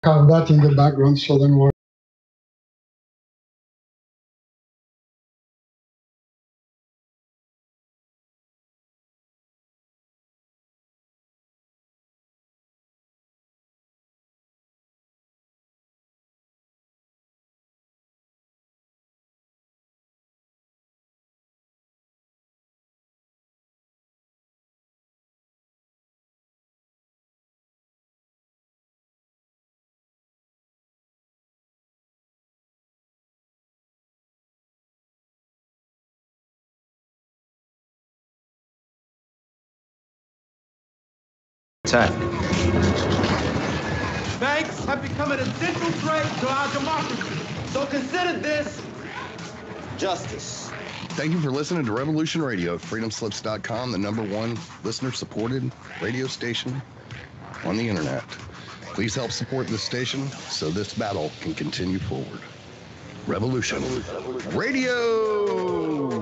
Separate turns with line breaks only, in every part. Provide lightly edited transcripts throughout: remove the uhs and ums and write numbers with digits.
have that in the background, so don't worry.
Attack.
Banks have become an essential threat to our democracy. So consider this justice.
Thank you for listening to Revolution Radio, freedomslips.com, the #1 listener-supported radio station on the internet. Please help support this station so this battle can continue forward. Revolution Radio!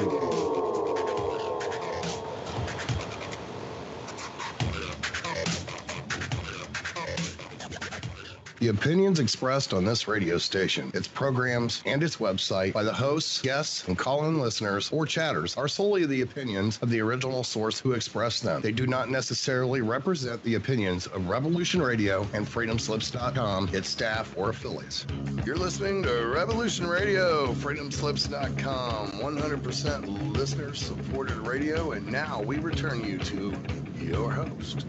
The opinions expressed on this radio station, its programs, and its website by the hosts, guests, and call-in listeners or chatters are solely the opinions of the original source who expressed them. They do not necessarily represent the opinions of Revolution Radio and freedomslips.com, its staff, or affiliates. You're listening to Revolution Radio, freedomslips.com, 100% listener-supported radio, and now we return you to your host.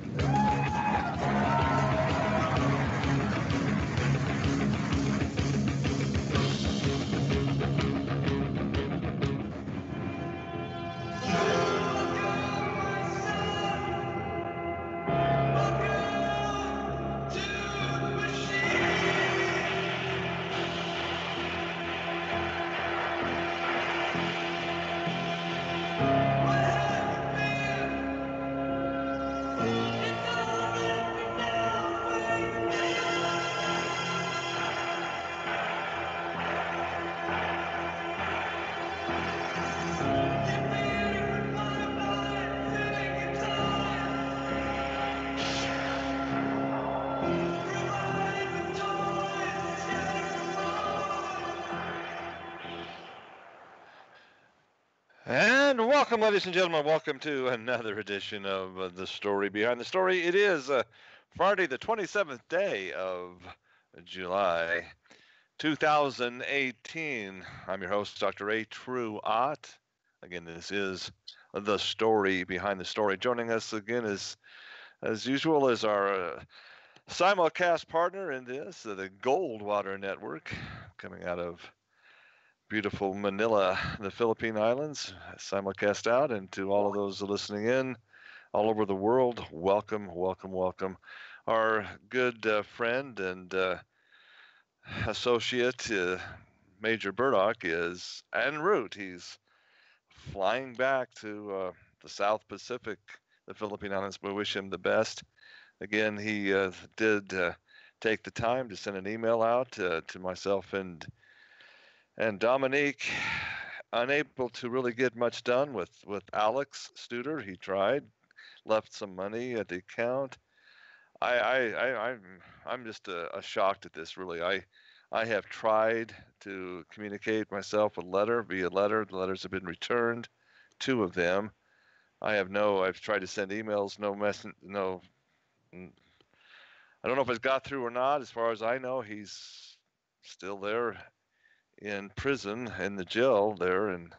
And welcome, ladies and gentlemen. Welcome to another edition of The Story Behind the Story. It is Friday, the 27th day of July, 2018. I'm your host, Dr. A. True Ott. Again, this is The Story Behind the Story. Joining us again as usual is our simulcast partner in this, the Goldwater Network, coming out of beautiful Manila, the Philippine Islands, simulcast out, and to all of those listening in all over the world, welcome, welcome, welcome. Our good friend and associate, Major Burdock, is en route. He's flying back to the South Pacific, the Philippine Islands. We wish him the best. Again, he did take the time to send an email out to myself and Dominique, unable to really get much done with Alex Studer. He tried, left some money at the account. I'm just shocked at this, really. I have tried to communicate myself with via letter. The letters have been returned, 2 of them. I've tried to send emails, no. I don't know if it's got through or not. As far as I know, he's still there in prison, in the jail there in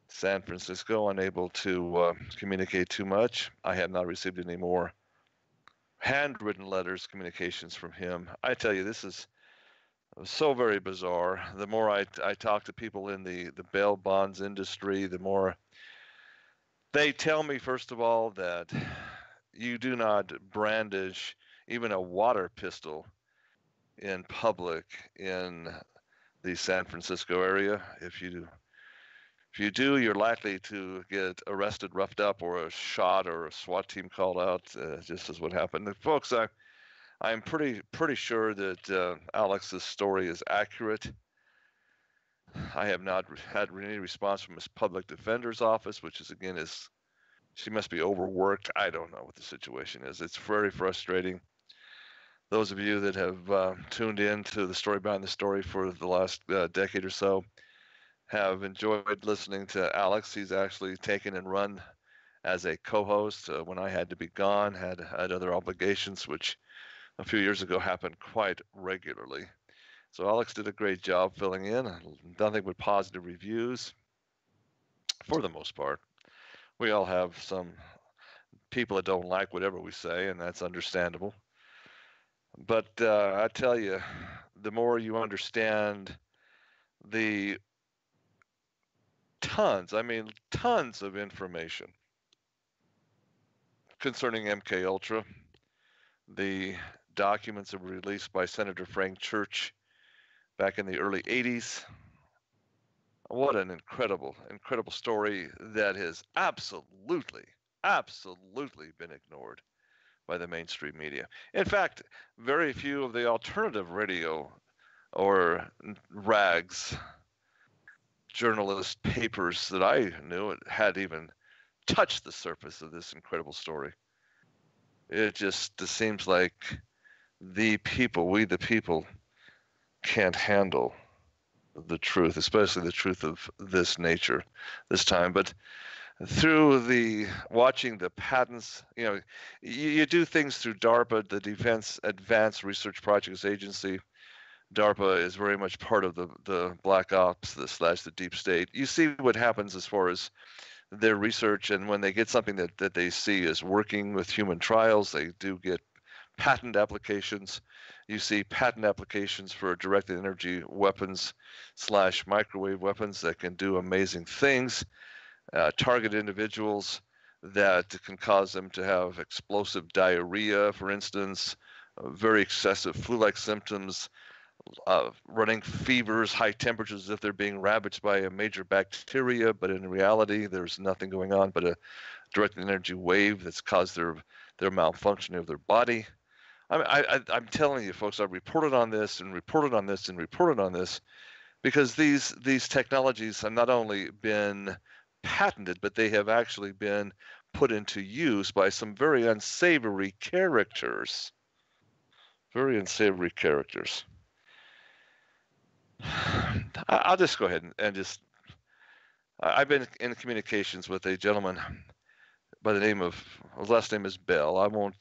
San Francisco, unable to communicate too much. I have not received any more handwritten letters, communications from him. I tell you, this is so very bizarre. The more I talk to people in the bail bonds industry, the more they tell me, first of all, that you do not brandish even a water pistol in public in the San Francisco area. If you do, you're likely to get arrested, roughed up, or a shot, or a SWAT team called out, just as what happened. And folks, I'm pretty sure that Alex's story is accurate. I have not had any response from his public defender's office, which is, again, she must be overworked. I don't know what the situation is. It's very frustrating. those of you that have tuned in to the story behind the story for the last decade or so have enjoyed listening to Alex. He's actually taken and run as a co-host when I had to be gone, had other obligations, which a few years ago happened quite regularly. So Alex did a great job filling in. Nothing but positive reviews for the most part. We all have some people that don't like whatever we say, and that's understandable. But I tell you, the more you understand the tons of information concerning MK Ultra, the documents that were released by Senator Frank Church back in the early 80s. What an incredible story that has absolutely been ignored by the mainstream media. In fact, very few of the alternative radio or rags journalist papers that I knew had even touched the surface of this incredible story. It just seems like we the people, can't handle the truth, especially the truth of this nature this time. But through watching the patents, you do things through DARPA, the Defense Advanced Research Projects Agency. DARPA is very much part of the Black Ops, the deep state. You see what happens as far as their research, and when they get something that they see is working with human trials, they do get patent applications. You see patent applications for directed energy weapons / microwave weapons that can do amazing things, target individuals that can cause them to have explosive diarrhea, for instance, very excessive flu-like symptoms, running fevers, high temperatures as if they're being ravaged by a major bacteria, but in reality there's nothing going on but a directed energy wave that's caused their malfunctioning of their body. I'm telling you, folks, I've reported on this and reported on this and reported on this because these technologies have not only been patented, but they have actually been put into use by some very unsavory characters. Very unsavory characters. I'll just go ahead and just. I've been in communications with a gentleman by the name of, his last name is Bell. I won't.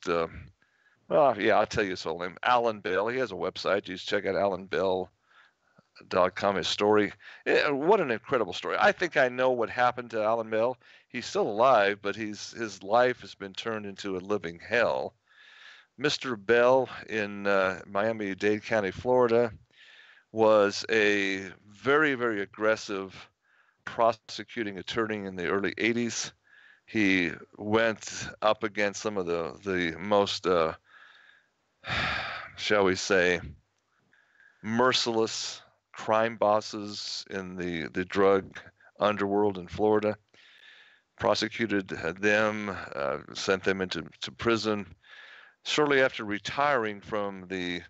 I'll tell you his whole name. Alan Bell. He has a website. You just check out alanbell.com. His story. What an incredible story. I think I know what happened to Alan Bell. He's still alive, but his life has been turned into a living hell. Mr. Bell in Miami-Dade County, Florida, was a very, very aggressive prosecuting attorney in the early 80s. He went up against some of the most, shall we say, merciless crime bosses in the drug underworld in Florida, prosecuted them, sent them into prison. Shortly after retiring from the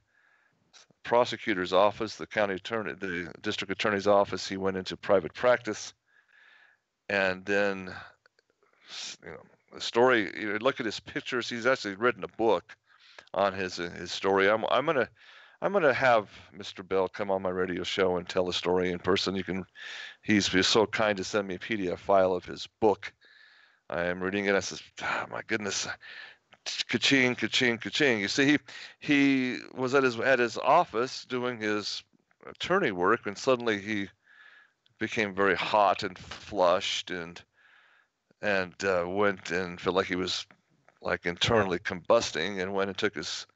prosecutor's office, the district attorney's office, he went into private practice. And then, the story, look at his pictures. He's actually written a book on his story. I'm gonna have Mr. Bell come on my radio show and tell the story in person. He's so kind to send me a PDF file of his book. I am reading it. I says, oh, my goodness, ka-ching, ka-ching, ka-ching. You see, he was at his office doing his attorney work, and suddenly he became very hot and flushed, and went and felt like he was like internally combusting, and went and took his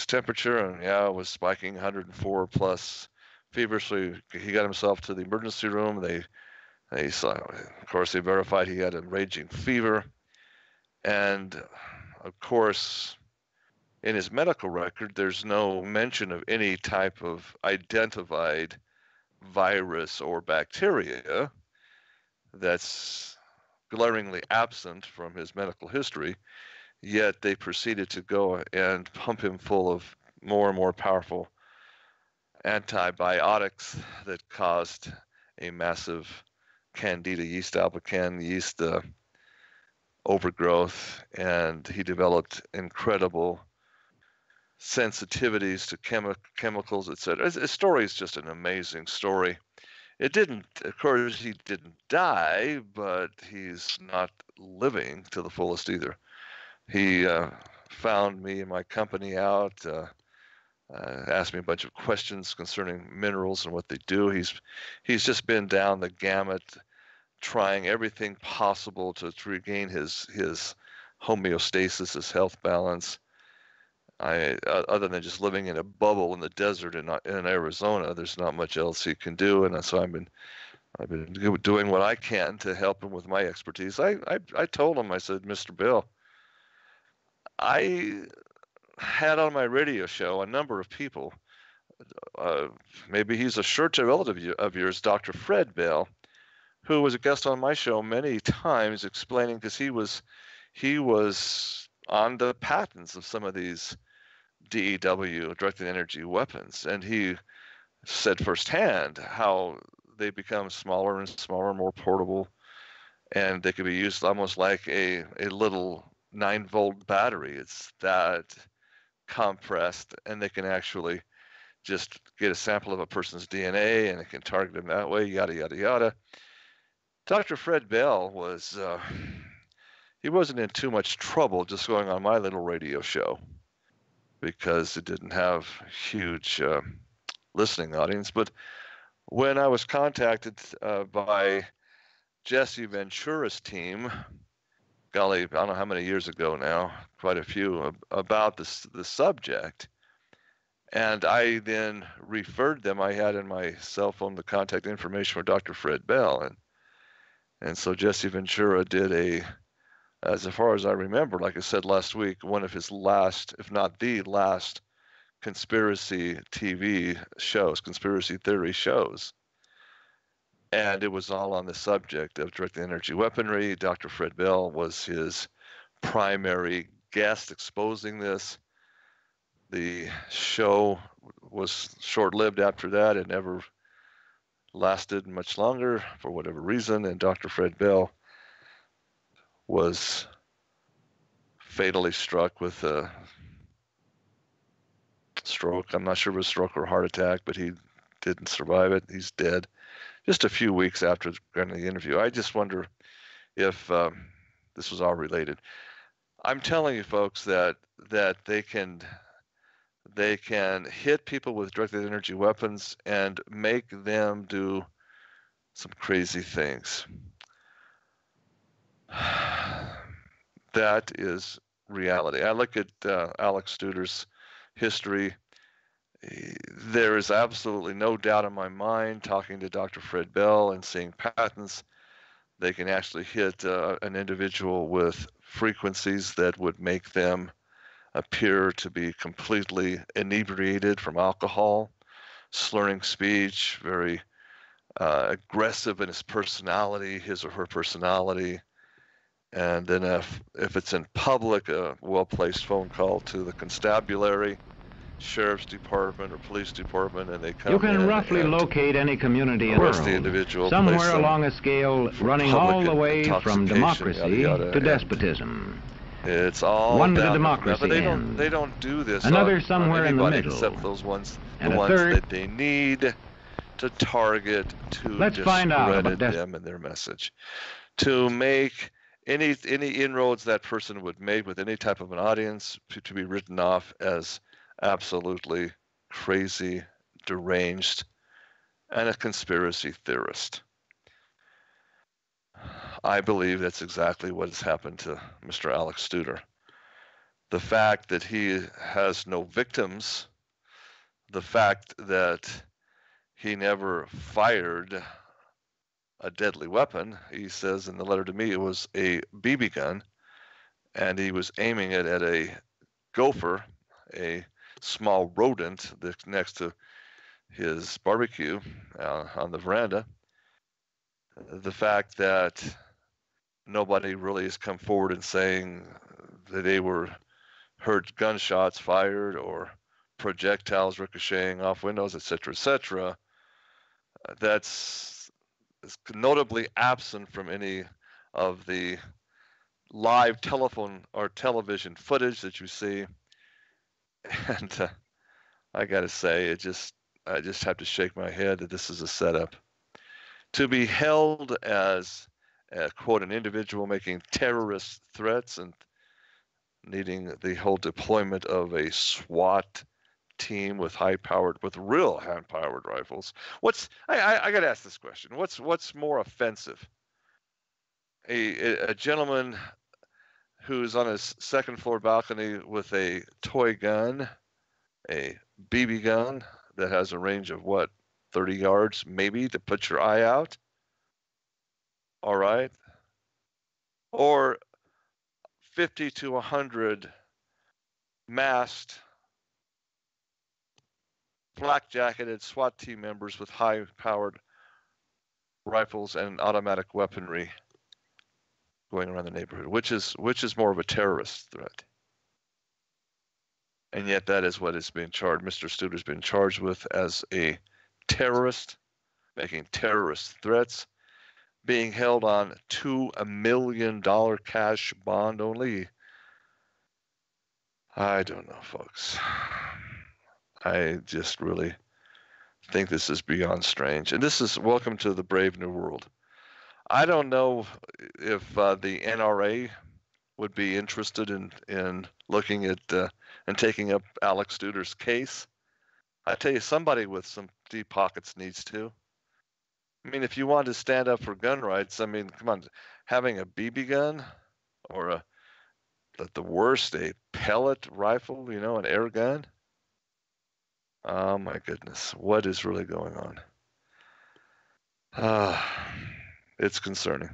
temperature, and it was spiking 104 plus fever. So he got himself to the emergency room. They saw, of course, they verified he had a raging fever. And of course, in his medical record, there's no mention of any type of identified virus or bacteria. That's glaringly absent from his medical history. Yet they proceeded to go and pump him full of more and more powerful antibiotics that caused a massive candida yeast, albicans yeast overgrowth, and he developed incredible sensitivities to chemicals, etc. His story is just an amazing story. It didn't, of course, he didn't die, but he's not living to the fullest either. He found me and my company out, asked me a bunch of questions concerning minerals and what they do. He's just been down the gamut, trying everything possible to regain his homeostasis, his health balance. Other than just living in a bubble in the desert in Arizona, there's not much else he can do, and so I've been doing what I can to help him with my expertise. I told him, I said, Mr. Bill, I had on my radio show a number of people. Maybe he's a short-term relative of yours, Dr. Fred Bell, who was a guest on my show many times, explaining, because he was on the patents of some of these DEW, directed energy weapons, and he said firsthand how they become smaller and smaller, more portable, and they could be used almost like a little 9-volt battery. It's that compressed, and they can actually just get a sample of a person's DNA, and it can target them that way, yada, yada, yada. Dr. Fred Bell was, he wasn't in too much trouble just going on my little radio show, because it didn't have huge listening audience. But when I was contacted by Jesse Ventura's team, golly, I don't know how many years ago now, quite a few, about the subject, and I then referred them, I had in my cell phone the contact information for Dr. Fred Bell, and so Jesse Ventura did as far as I remember, like I said last week, one of his last, if not the last, conspiracy TV shows, conspiracy theory shows. And it was all on the subject of directed energy weaponry. Dr. Fred Bell was his primary guest exposing this. The show was short-lived after that. It never lasted much longer for whatever reason, and Dr. Fred Bell was fatally struck with a stroke. I'm not sure if it was a stroke or a heart attack, but he didn't survive it. He's dead just a few weeks after the interview. I just wonder if this was all related. I'm telling you, folks, that they can hit people with directed energy weapons and make them do some crazy things. That is reality. I look at Alex Studer's history. There is absolutely no doubt in my mind, talking to Dr. Fred Bell and seeing patents, they can actually hit an individual with frequencies that would make them appear to be completely inebriated from alcohol, slurring speech, very aggressive in his personality, his or her personality. And then if it's in public, a well-placed phone call to the constabulary, sheriff's department, or police department, and they come in.
You can roughly locate any community in the world,
the individual,
somewhere along a scale running all the way from democracy to despotism.
It's all
one to the
down
democracy
but
end.
They don't do this.
Another somewhere in the middle.
Except those ones,
and
the ones
third,
that they need to target to discredit them and their message, to make any inroads that person would make with any type of an audience to be written off as absolutely crazy, deranged, and a conspiracy theorist. I believe that's exactly what has happened to Mr. Alex Studer. The fact that he has no victims, the fact that he never fired a deadly weapon. He says in the letter to me it was a BB gun, and he was aiming it at a gopher, a small rodent that's next to his barbecue on the veranda. The fact that nobody really has come forward and saying that they heard gunshots fired or projectiles ricocheting off windows, etc., that's notably absent from any of the live telephone or television footage that you see. And I got to say, I just have to shake my head that this is a setup. To be held as, quote, an individual making terrorist threats and needing the whole deployment of a SWAT team with real hand-powered rifles. I got to ask this question. What's more offensive? A gentleman who's on his second floor balcony with a toy gun, a BB gun that has a range of 30 yards maybe to put your eye out? All right. Or 50 to 100 masked, flak-jacketed SWAT team members with high-powered rifles and automatic weaponry going around the neighborhood. Which is more of a terrorist threat? And yet that is what is being charged. Mr. Studer's been charged with as a terrorist, making terrorist threats, being held on $2 million cash bond only. I don't know, folks. I just really think this is beyond strange. And this is welcome to the brave new world. I don't know if the NRA would be interested in looking at and taking up Alex Studer's case. I tell you, somebody with some deep pockets needs to. I mean, if you want to stand up for gun rights, I mean, come on, having a BB gun or at the worst, a pellet rifle, an air gun. Oh my goodness, what is really going on? It's concerning.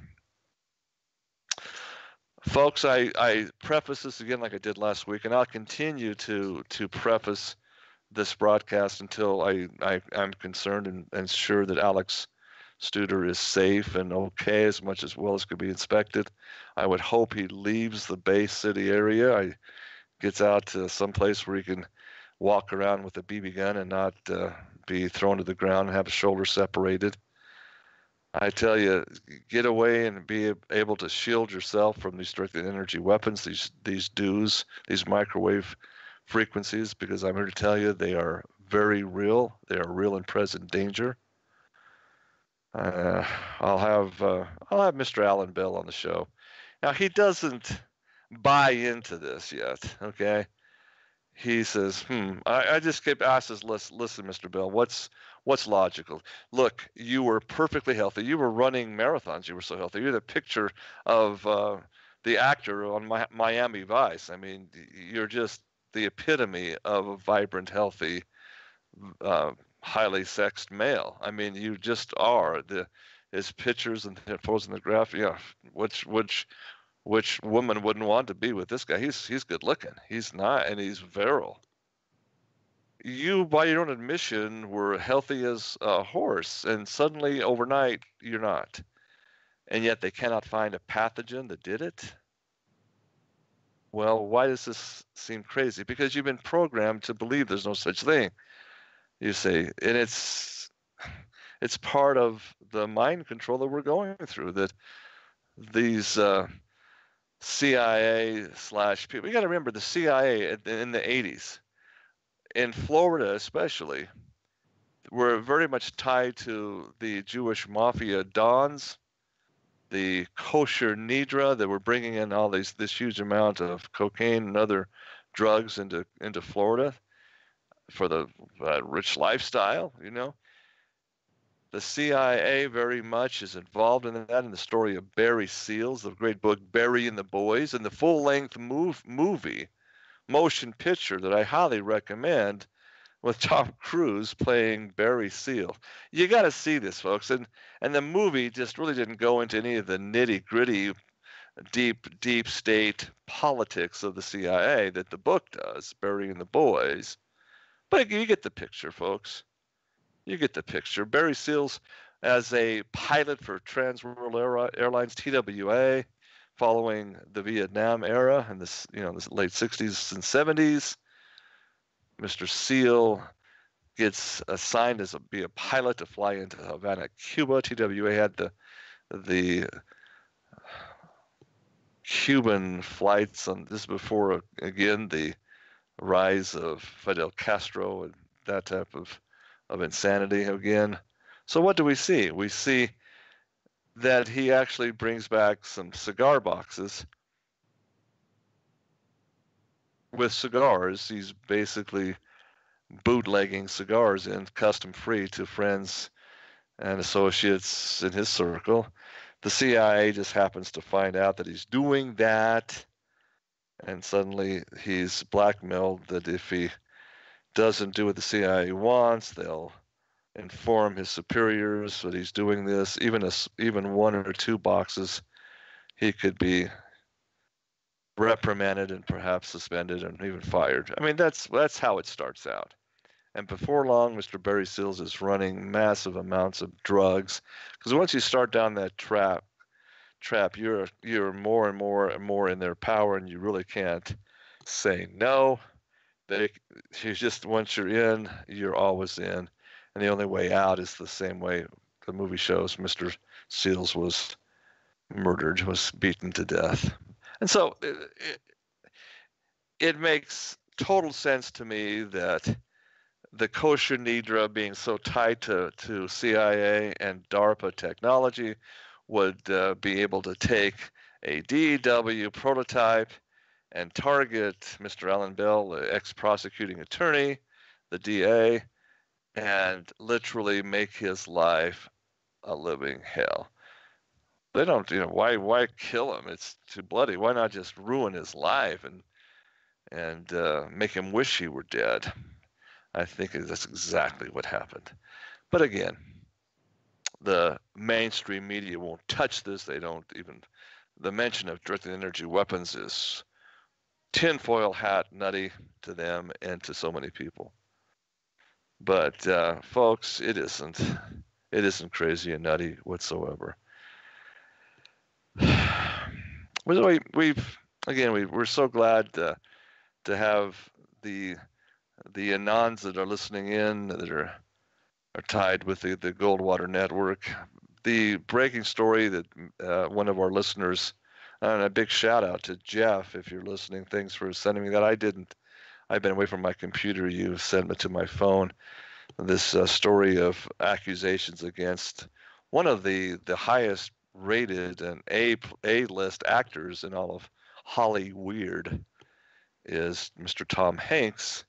Folks, I preface this again like I did last week, and I'll continue to preface this broadcast until I'm concerned and sure that Alex Studer is safe and okay as much as well as could be inspected. I would hope he leaves the Bay City area. Gets out to some place where he can walk around with a BB gun and not be thrown to the ground and have his shoulder separated. I tell you, get away and be able to shield yourself from these directed energy weapons, these DEWs, these microwave frequencies, because I'm here to tell you they are very real. They are real and present danger. I'll have Mr. Alan Bell on the show. Now, he doesn't buy into this yet, okay? He says, I just keep asking, listen, Mr. Bell, what's logical? Look, you were perfectly healthy. You were running marathons. You were so healthy. You're the picture of the actor on Miami Vice. I mean, you're just the epitome of a vibrant, healthy, highly sexed male. I mean, you just are. His pictures and photos in the graph, which woman wouldn't want to be with this guy? He's good looking. He's not, and he's virile. You, by your own admission, were healthy as a horse, and suddenly, overnight, you're not. And yet they cannot find a pathogen that did it? Well, why does this seem crazy? Because you've been programmed to believe there's no such thing. You say, and it's part of the mind control that we're going through, that these CIA / people, you got to remember the CIA in the 80s, in Florida especially, were very much tied to the Jewish mafia dons, the kosher Nidra that were bringing in all this huge amount of cocaine and other drugs into Florida for the rich lifestyle, The CIA very much is involved in that, in the story of Barry Seals, the great book Barry and the Boys, and the full-length movie, motion picture that I highly recommend with Tom Cruise playing Barry Seal. You got to see this, folks. And the movie just really didn't go into any of the nitty-gritty, deep state politics of the CIA that the book does, Barry and the Boys. But you get the picture, folks. You get the picture. Barry Seals as a pilot for Trans World Airlines, TWA, following the Vietnam era in this late 60s and 70s. Mr. Seal gets assigned be a pilot to fly into Havana, Cuba. TWA had the Cuban flights on this before, again, the rise of Fidel Castro and that type of insanity again. So what do we see? We see that he actually brings back some cigar boxes with cigars. He's basically bootlegging cigars in custom free to friends and associates in his circle. The CIA just happens to find out that he's doing that, and suddenly he's blackmailed that if he doesn't do what the CIA wants, they'll inform his superiors that he's doing this. Even one or two boxes, he could be reprimanded and perhaps suspended and even fired. I mean, that's how it starts out. And before long, Mr. Barry Seals is running massive amounts of drugs, because once you start down that trap, you're more and more in their power, and you really can't say no. You just, once you're in, you're always in, and the only way out is the same way the movie shows. Mr. Seals was murdered, was beaten to death, and so it makes total sense to me that the kosher Nidra, being so tied to CIA and DARPA technology, would be able to take a DEW prototype and target Mr. Alan Bell, the ex-prosecuting attorney, the DA, and literally make his life a living hell. They don't, why kill him? It's too bloody. Why not just ruin his life and make him wish he were dead? I think that's exactly what happened. But again, the mainstream media won't touch this. They don't even, the mention of directed energy weapons is tinfoil hat nutty to them and to so many people. But folks, it isn't crazy and nutty whatsoever. We're so glad to have the anons that are listening in that are tied with the Goldwater Network. The breaking story that one of our listeners, and a big shout out to Jeff, if you're listening, thanks for sending me that. I've been away from my computer. You sent it to my phone. This story of accusations against one of the highest rated and A-list actors in all of Hollywood is Mr. Tom Hanks.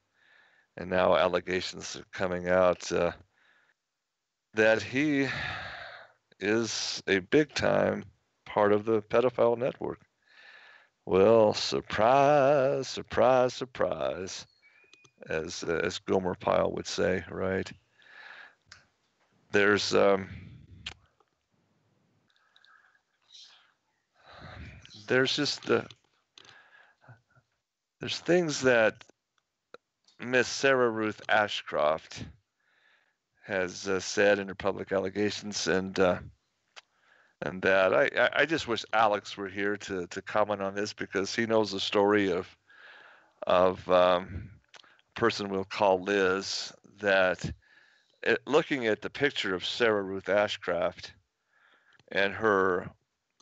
And now allegations are coming out that he is a big-time part of the pedophile network. Well, surprise, surprise, surprise, as Gomer Pyle would say, right? There's things that Miss Sarah Ruth Ashcroft has said in her public allegations, and that I just wish Alex were here to comment on this, because he knows the story of a person we'll call Liz, that looking at the picture of Sarah Ruth Ashcroft and her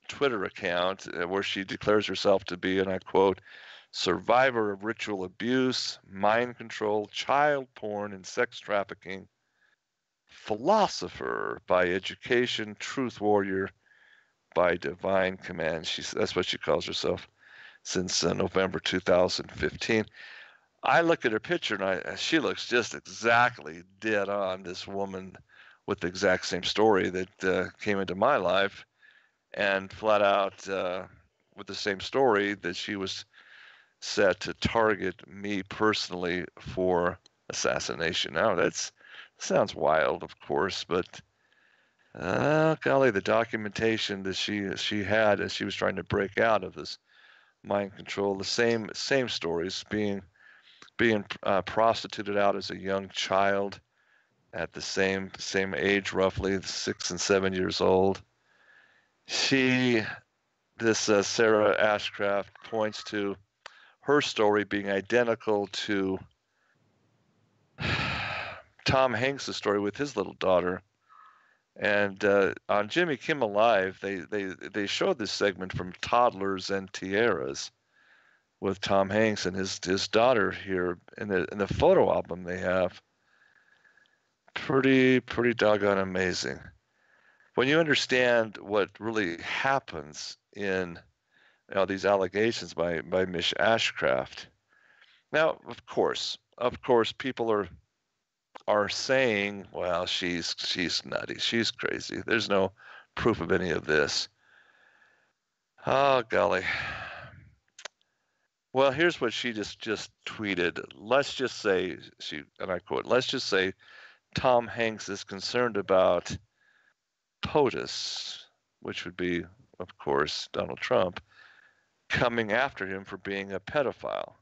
Twitter account, where she declares herself to be, and I quote, survivor of ritual abuse, mind control, child porn, and sex trafficking, philosopher by education, truth warrior by divine command. That's what she calls herself since November 2015. I look at her picture and she looks just exactly dead on, this woman with the exact same story that came into my life, and flat out with the same story that she was set to target me personally for assassination. Now that sounds wild, of course, but golly, the documentation that she had as she was trying to break out of this mind control, the same stories, being prostituted out as a young child at the same age, roughly 6 and 7 years old. This Sarah Ashcroft points to her story being identical to Tom Hanks' story with his little daughter. And on Jimmy Kimmel Live, they showed this segment from Toddlers and Tiaras, with Tom Hanks and his daughter here in the photo album they have. Pretty doggone amazing. When you understand what really happens in these allegations by Miss Ashcraft. Now, of course, people are saying, well, she's nutty, she's crazy. There's no proof of any of this. Oh, golly. Well, here's what she just tweeted. Let's just say, and I quote, let's just say Tom Hanks is concerned about POTUS, which would be, of course, Donald Trump, coming after him for being a pedophile.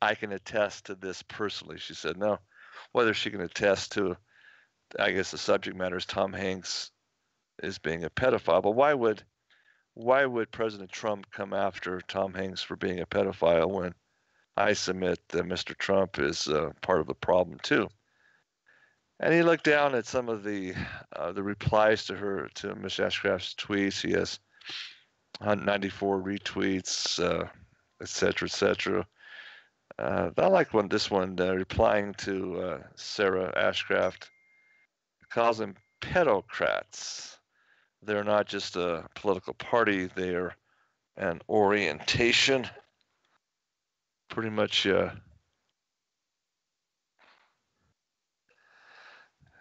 I can attest to this personally, she said. Now, whether she can attest to, I guess the subject matter is Tom Hanks is being a pedophile, but why would President Trump come after Tom Hanks for being a pedophile when I submit that Mr. Trump is part of the problem too? And he looked down at some of the replies to Ms. Ashcraft's tweets. He has 194 retweets, etc., etc. I like this one replying to Sarah Ashcraft, calls them pedocrats. They're not just a political party, they're an orientation. Pretty much,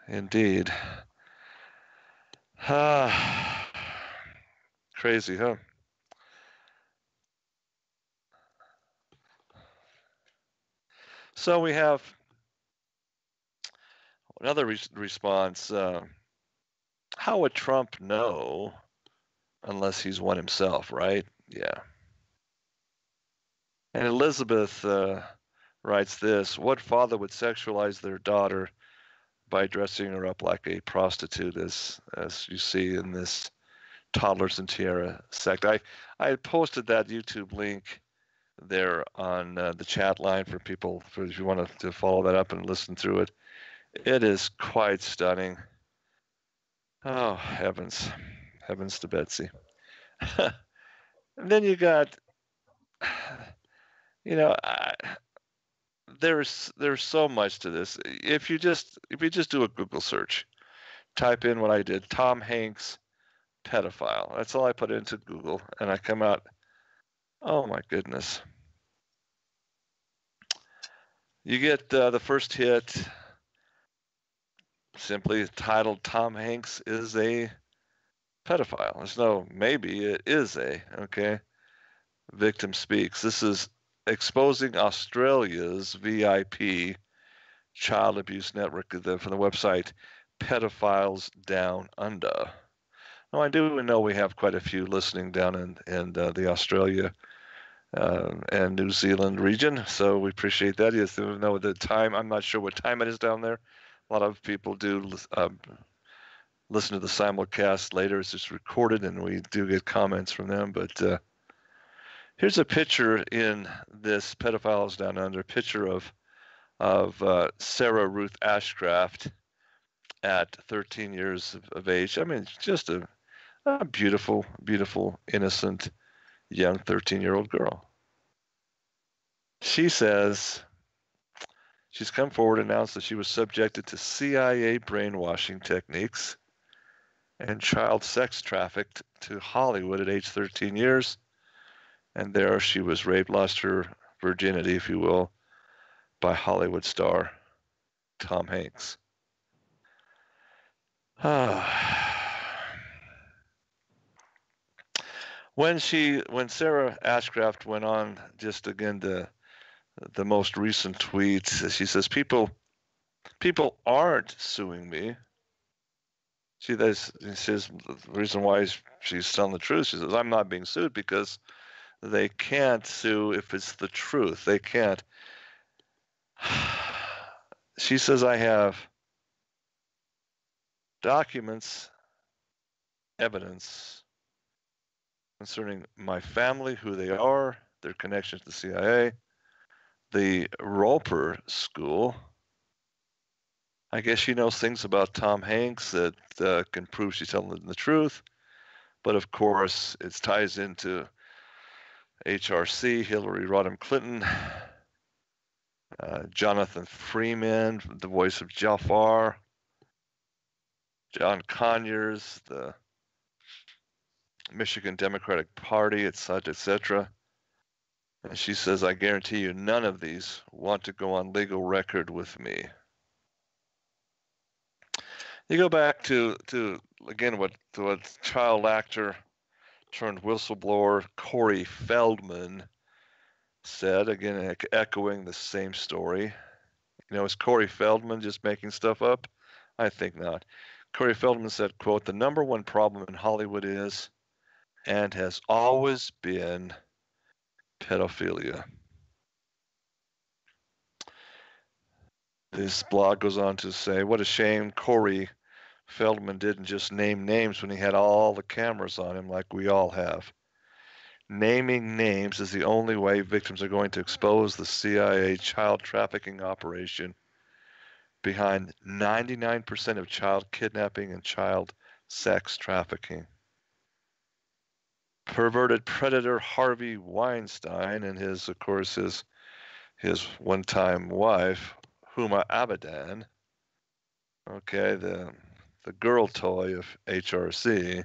indeed. Crazy, huh? So we have another response. How would Trump know unless he's one himself, right? Yeah. And Elizabeth writes this: what father would sexualize their daughter by dressing her up like a prostitute, as you see in this Toddlers and Tiara sect? I posted that YouTube link there on the chat line for people, if you want to follow that up and listen through it. It is quite stunning. Oh, heavens to Betsy. And then you got, there's so much to this. If you just do a Google search, type in what I did, Tom Hanks pedophile. That's all I put into Google, and I come out, oh my goodness. You get the first hit, simply titled Tom Hanks is a pedophile. There's no maybe, it is okay. Victim speaks. This is exposing Australia's VIP child abuse network from the website Pedophiles Down Under. Now, I do know we have quite a few listening down in the Australia and New Zealand region, so we appreciate that. You know the time. I'm not sure what time it is down there. A lot of people do listen to the simulcast later. It's just recorded, and we do get comments from them. But here's a picture in this Pedophiles Down Under, picture of Sarah Ruth Ashcraft at 13 years of age. I mean, just a beautiful, beautiful, innocent, young 13-year-old girl. She says she's come forward and announced that she was subjected to CIA brainwashing techniques and child sex trafficked to Hollywood at age 13 years. And there she was raped, lost her virginity, if you will, by Hollywood star Tom Hanks. When Sarah Ashcraft went on, just again the most recent tweet, she says, people aren't suing me. She says the reason why she's telling the truth. She says, I'm not being sued because they can't sue if it's the truth. They can't. She says, I have documents, evidence concerning my family, who they are, their connections to the CIA, the Roper School. I guess she knows things about Tom Hanks that can prove she's telling the truth. But of course, it ties into HRC, Hillary Rodham Clinton, Jonathan Freeman, the voice of Jafar, John Conyers, the Michigan Democratic Party, etc., etc. And she says, I guarantee you none of these want to go on legal record with me. You go back to again, what child actor turned whistleblower Corey Feldman said, again, echoing the same story. Is Corey Feldman just making stuff up? I think not. Corey Feldman said, quote, the number one problem in Hollywood is, and has always been, pedophilia. This blog goes on to say, what a shame Corey Feldman didn't just name names when he had all the cameras on him like we all have. Naming names is the only way victims are going to expose the CIA child trafficking operation behind 99% of child kidnapping and child sex trafficking. Perverted predator Harvey Weinstein and his one-time wife, Huma Abedin, okay, the girl toy of HRC.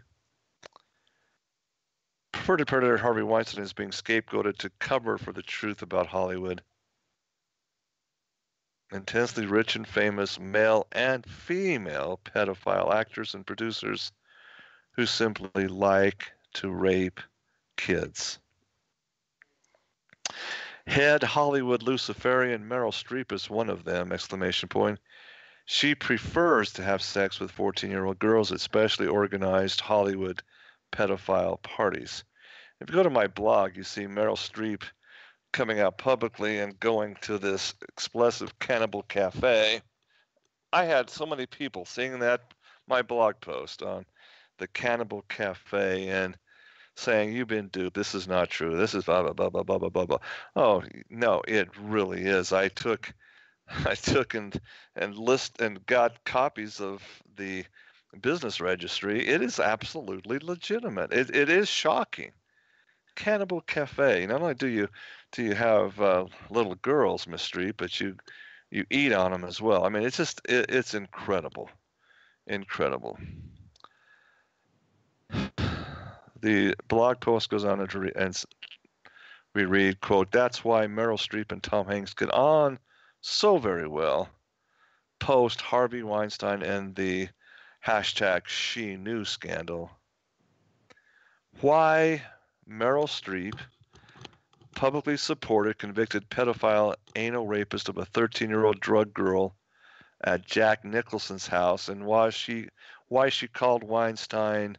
Perverted predator Harvey Weinstein is being scapegoated to cover for the truth about Hollywood. Intensely rich and famous male and female pedophile actors and producers who simply like to rape kids. Head Hollywood Luciferian Meryl Streep is one of them, exclamation point. She prefers to have sex with 14-year-old girls at specially organized Hollywood pedophile parties. If you go to my blog, you see Meryl Streep coming out publicly and going to this explosive cannibal cafe. I had so many people seeing my blog post on the cannibal cafe and saying, you've been duped, this is not true, this is blah, blah, blah, blah, blah, blah, blah, blah. Oh, no, it really is. I took and got copies of the business registry. It is absolutely legitimate. It is shocking. Cannibal cafe. Not only do you have little girls, Miss Streep, but you eat on them as well. I mean, it's incredible. The blog post goes on and we read, quote, that's why Meryl Streep and Tom Hanks get on so very well post Harvey Weinstein and the hashtag She Knew scandal. Why Meryl Streep publicly supported convicted pedophile anal rapist of a 13-year-old drug girl at Jack Nicholson's house, and why she called Weinstein,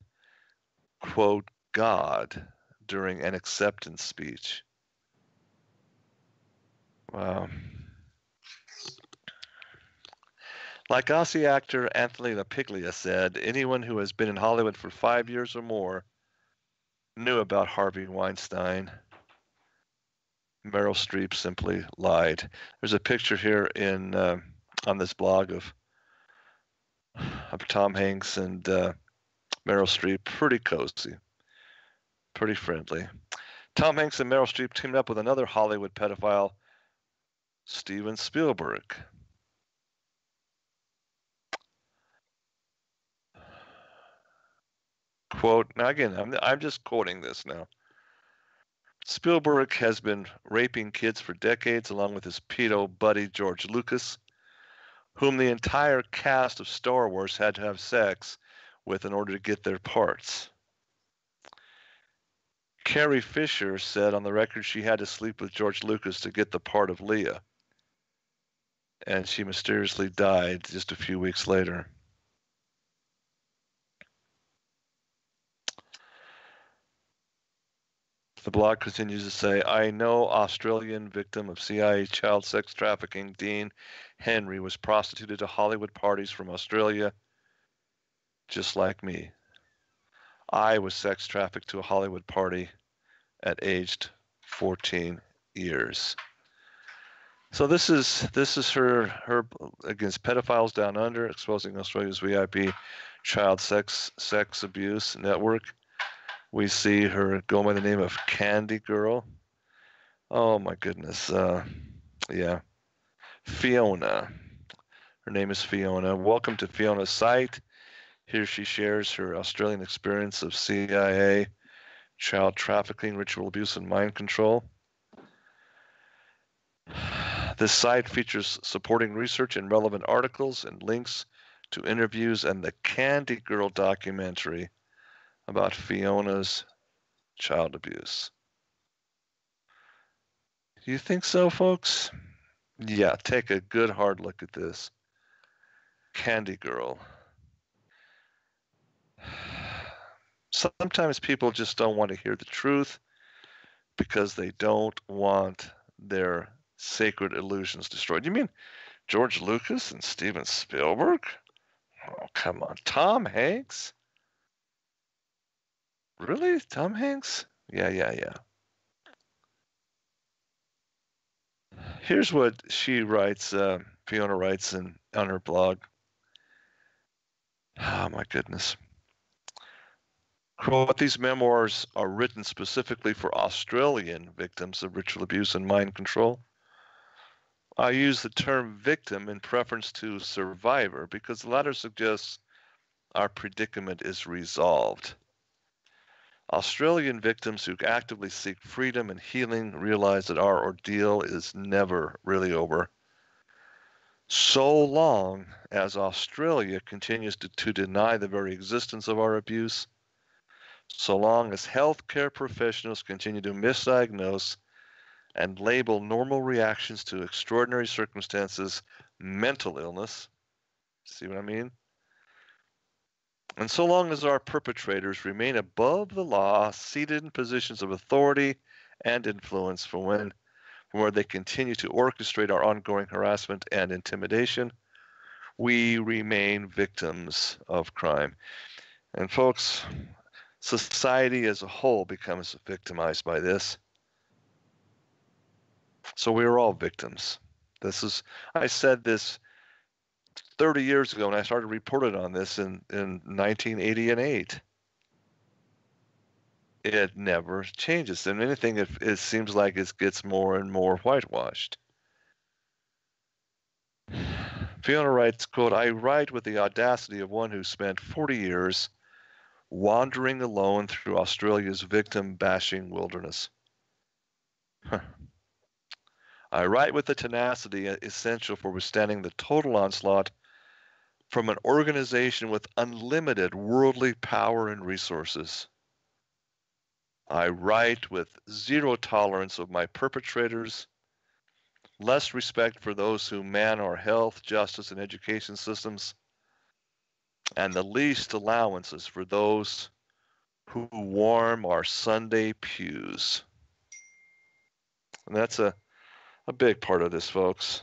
quote, God during an acceptance speech. Wow. Like Aussie actor Anthony LaPiglia said, anyone who has been in Hollywood for 5 years or more knew about Harvey Weinstein. Meryl Streep simply lied. There's a picture here on this blog of Tom Hanks and Meryl Streep. Pretty cozy, pretty friendly. Tom Hanks and Meryl Streep teamed up with another Hollywood pedophile, Steven Spielberg. Quote, now again, I'm just quoting this now. Spielberg has been raping kids for decades along with his pedo buddy George Lucas, whom the entire cast of Star Wars had to have sex with in order to get their parts. Carrie Fisher said on the record she had to sleep with George Lucas to get the part of Leia, and she mysteriously died just a few weeks later. The blog continues to say, I know Australian victim of CIA child sex trafficking, Dean Henry, was prostituted to Hollywood parties from Australia, just like me. I was sex trafficked to a Hollywood party at aged 14 years. So this is her against pedophiles down under, exposing Australia's VIP child sex abuse network. We see her go by the name of Candy Girl. Oh my goodness. Yeah. Fiona. Her name is Fiona. Welcome to Fiona's site. Here she shares her Australian experience of CIA, child trafficking, ritual abuse, and mind control. This site features supporting research and relevant articles and links to interviews and the Candy Girl documentary about Fiona's child abuse. Do you think so, folks? Yeah, take a good hard look at this. Candy Girl. Sometimes people just don't want to hear the truth because they don't want their sacred illusions destroyed. You mean George Lucas and Steven Spielberg? Oh, come on. Tom Hanks? Really? Tom Hanks? Yeah. Here's what she writes, Fiona writes on her blog. Oh, my goodness. Quote, these memoirs are written specifically for Australian victims of ritual abuse and mind control. I use the term victim in preference to survivor because the latter suggests our predicament is resolved. Australian victims who actively seek freedom and healing realize that our ordeal is never really over. So long as Australia continues to deny the very existence of our abuse, so long as healthcare professionals continue to misdiagnose and label normal reactions to extraordinary circumstances mental illness, see what I mean? And so long as our perpetrators remain above the law, seated in positions of authority and influence from where they continue to orchestrate our ongoing harassment and intimidation, we remain victims of crime. And folks, society as a whole becomes victimized by this. So we are all victims. I said this 30 years ago when I started reporting on this in 1980 and 8. It never changes. And anything, it seems like it gets more and more whitewashed. Fiona writes, quote, I write with the audacity of one who spent 40 years wandering alone through Australia's victim-bashing wilderness. I write with the tenacity essential for withstanding the total onslaught from an organization with unlimited worldly power and resources. I write with zero tolerance of my perpetrators, less respect for those who man our health, justice, and education systems, and the least allowances for those who warm our Sunday pews. And that's a big part of this, folks.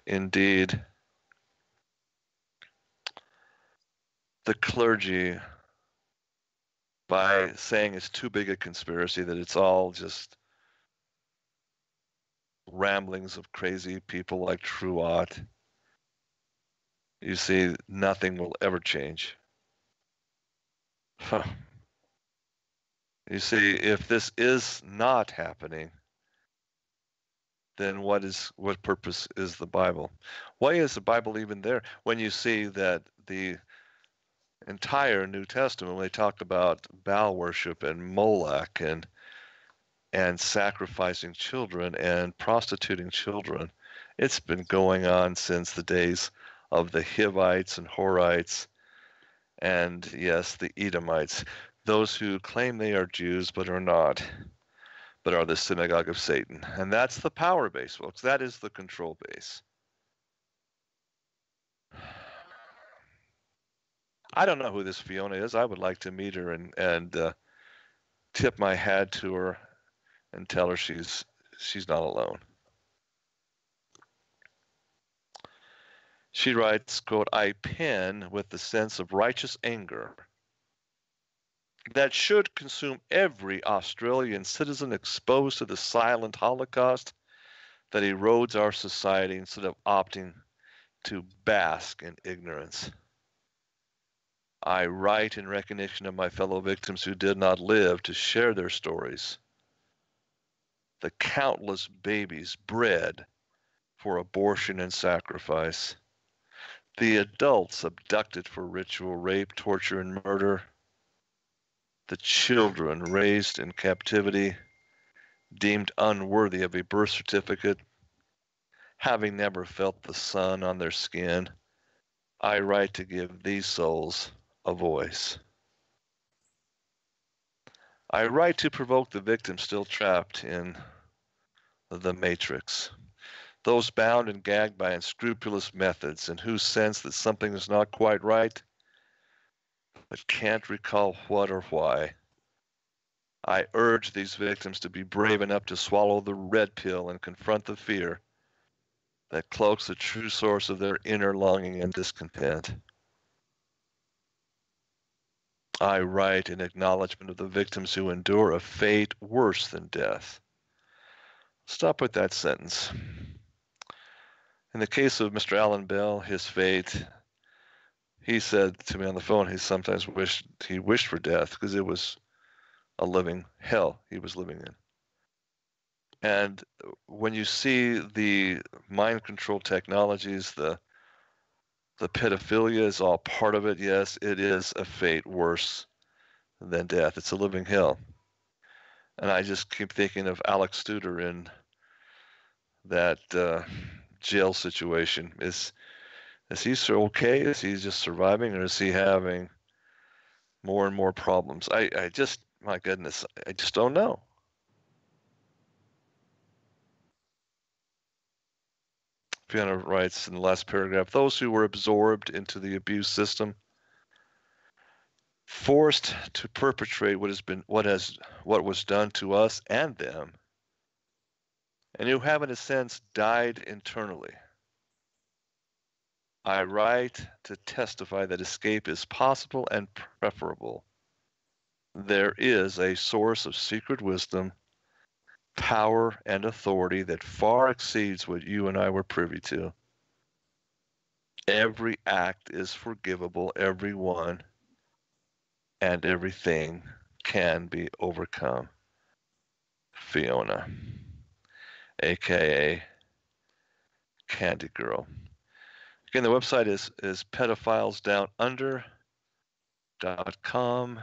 Indeed. The clergy, by saying it's too big a conspiracy, that it's all just ramblings of crazy people like Truott, you see, nothing will ever change. Huh. You see, if this is not happening, then what purpose is the Bible? Why is the Bible even there? When you see that the entire New Testament, when they talk about Baal worship and Moloch and sacrificing children and prostituting children, it's been going on since the days of the Hivites and Horites and, yes, the Edomites, those who claim they are Jews but are not, but are the Synagogue of Satan. And that's the power base, folks. That is the control base. I don't know who this Fiona is. I would like to meet her and tip my hat to her and tell her she's not alone. She writes, quote, I pen with the sense of righteous anger that should consume every Australian citizen exposed to the silent Holocaust that erodes our society instead of opting to bask in ignorance. I write in recognition of my fellow victims who did not live to share their stories. The countless babies bred for abortion and sacrifice. The adults abducted for ritual rape, torture, and murder. The children raised in captivity, deemed unworthy of a birth certificate, having never felt the sun on their skin. I write to give these souls a voice. I write to provoke the victims still trapped in the matrix, those bound and gagged by unscrupulous methods and who sense that something is not quite right, but can't recall what or why. I urge these victims to be brave enough to swallow the red pill and confront the fear that cloaks the true source of their inner longing and discontent. I write in acknowledgement of the victims who endure a fate worse than death. Stop with that sentence. In the case of Mr. Alan Bell, his fate, he said to me on the phone, he sometimes wished for death because it was a living hell he was living in. And when you see the mind control technologies, the pedophilia is all part of it. Yes, it is a fate worse than death. It's a living hell. And I just keep thinking of Alex Studer in that jail situation. Is he so okay? Is he just surviving, or is he having more and more problems? I just, my goodness, I just don't know. Fiona writes in the last paragraph, those who were absorbed into the abuse system, forced to perpetrate what was done to us and them, and who have in a sense died internally. I write to testify that escape is possible and preferable. There is a source of secret wisdom, power, and authority that far exceeds what you and I were privy to. Every act is forgivable, every one, and everything can be overcome. Fiona, aka Candy Girl. Again, the website is pedophilesdownunder.com.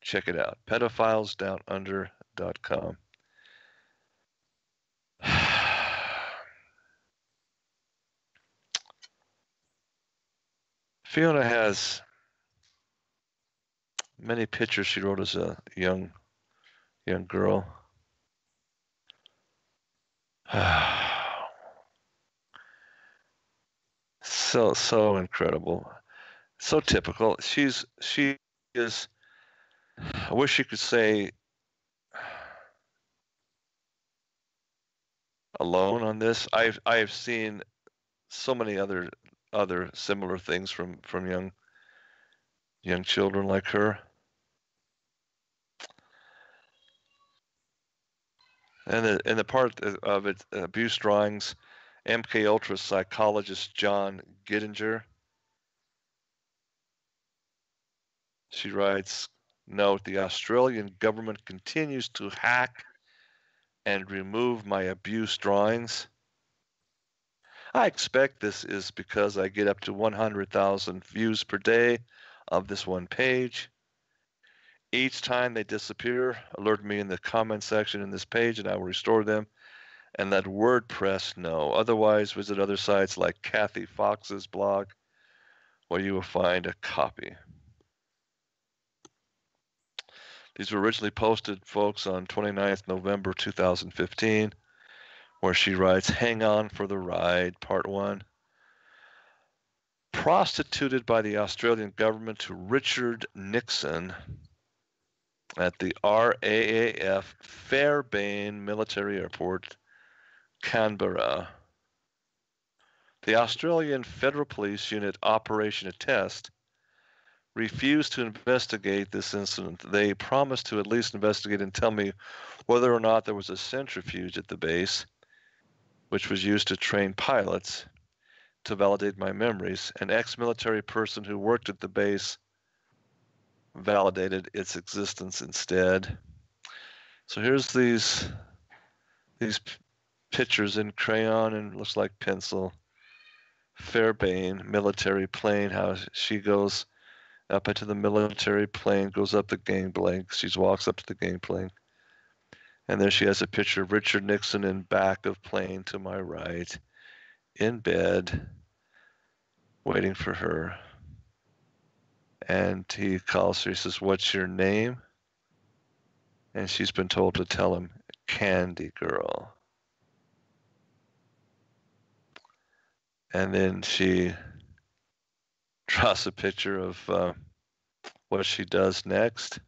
Check it out, pedophilesdownunder.com. Fiona has many pictures she wrote as a young girl. So incredible, so typical. She is. I wish you could say alone on this. I've seen so many other similar things from young children like her. And the part of it, abuse drawings, MK Ultra psychologist John Gittinger. She writes, note, the Australian government continues to hack and remove my abuse drawings. I expect this is because I get up to 100,000 views per day of this one page. Each time they disappear, alert me in the comment section in this page and I will restore them. And let WordPress know. Otherwise, visit other sites like Kathy Fox's blog, where you will find a copy. These were originally posted, folks, on 29th November 2015, where she writes, hang on for the ride, part 1. Prostituted by the Australian government to Richard Nixon at the RAAF Fairbairn Military Airport, Canberra. The Australian Federal Police Unit Operation Attest refused to investigate this incident. They promised to at least investigate and tell me whether or not there was a centrifuge at the base, which was used to train pilots. To validate my memories, an ex-military person who worked at the base validated its existence instead. So here's these pictures in crayon and looks like pencil. Fairbairn military plane, how she goes up into the military plane, goes up the gangplank. She walks up to the gangplank. And there she has a picture of Richard Nixon in back of plane to my right, in bed, waiting for her. And he calls her, he says, "What's your name?" And she's been told to tell him, "Candy Girl." And then she draws a picture of what she does next.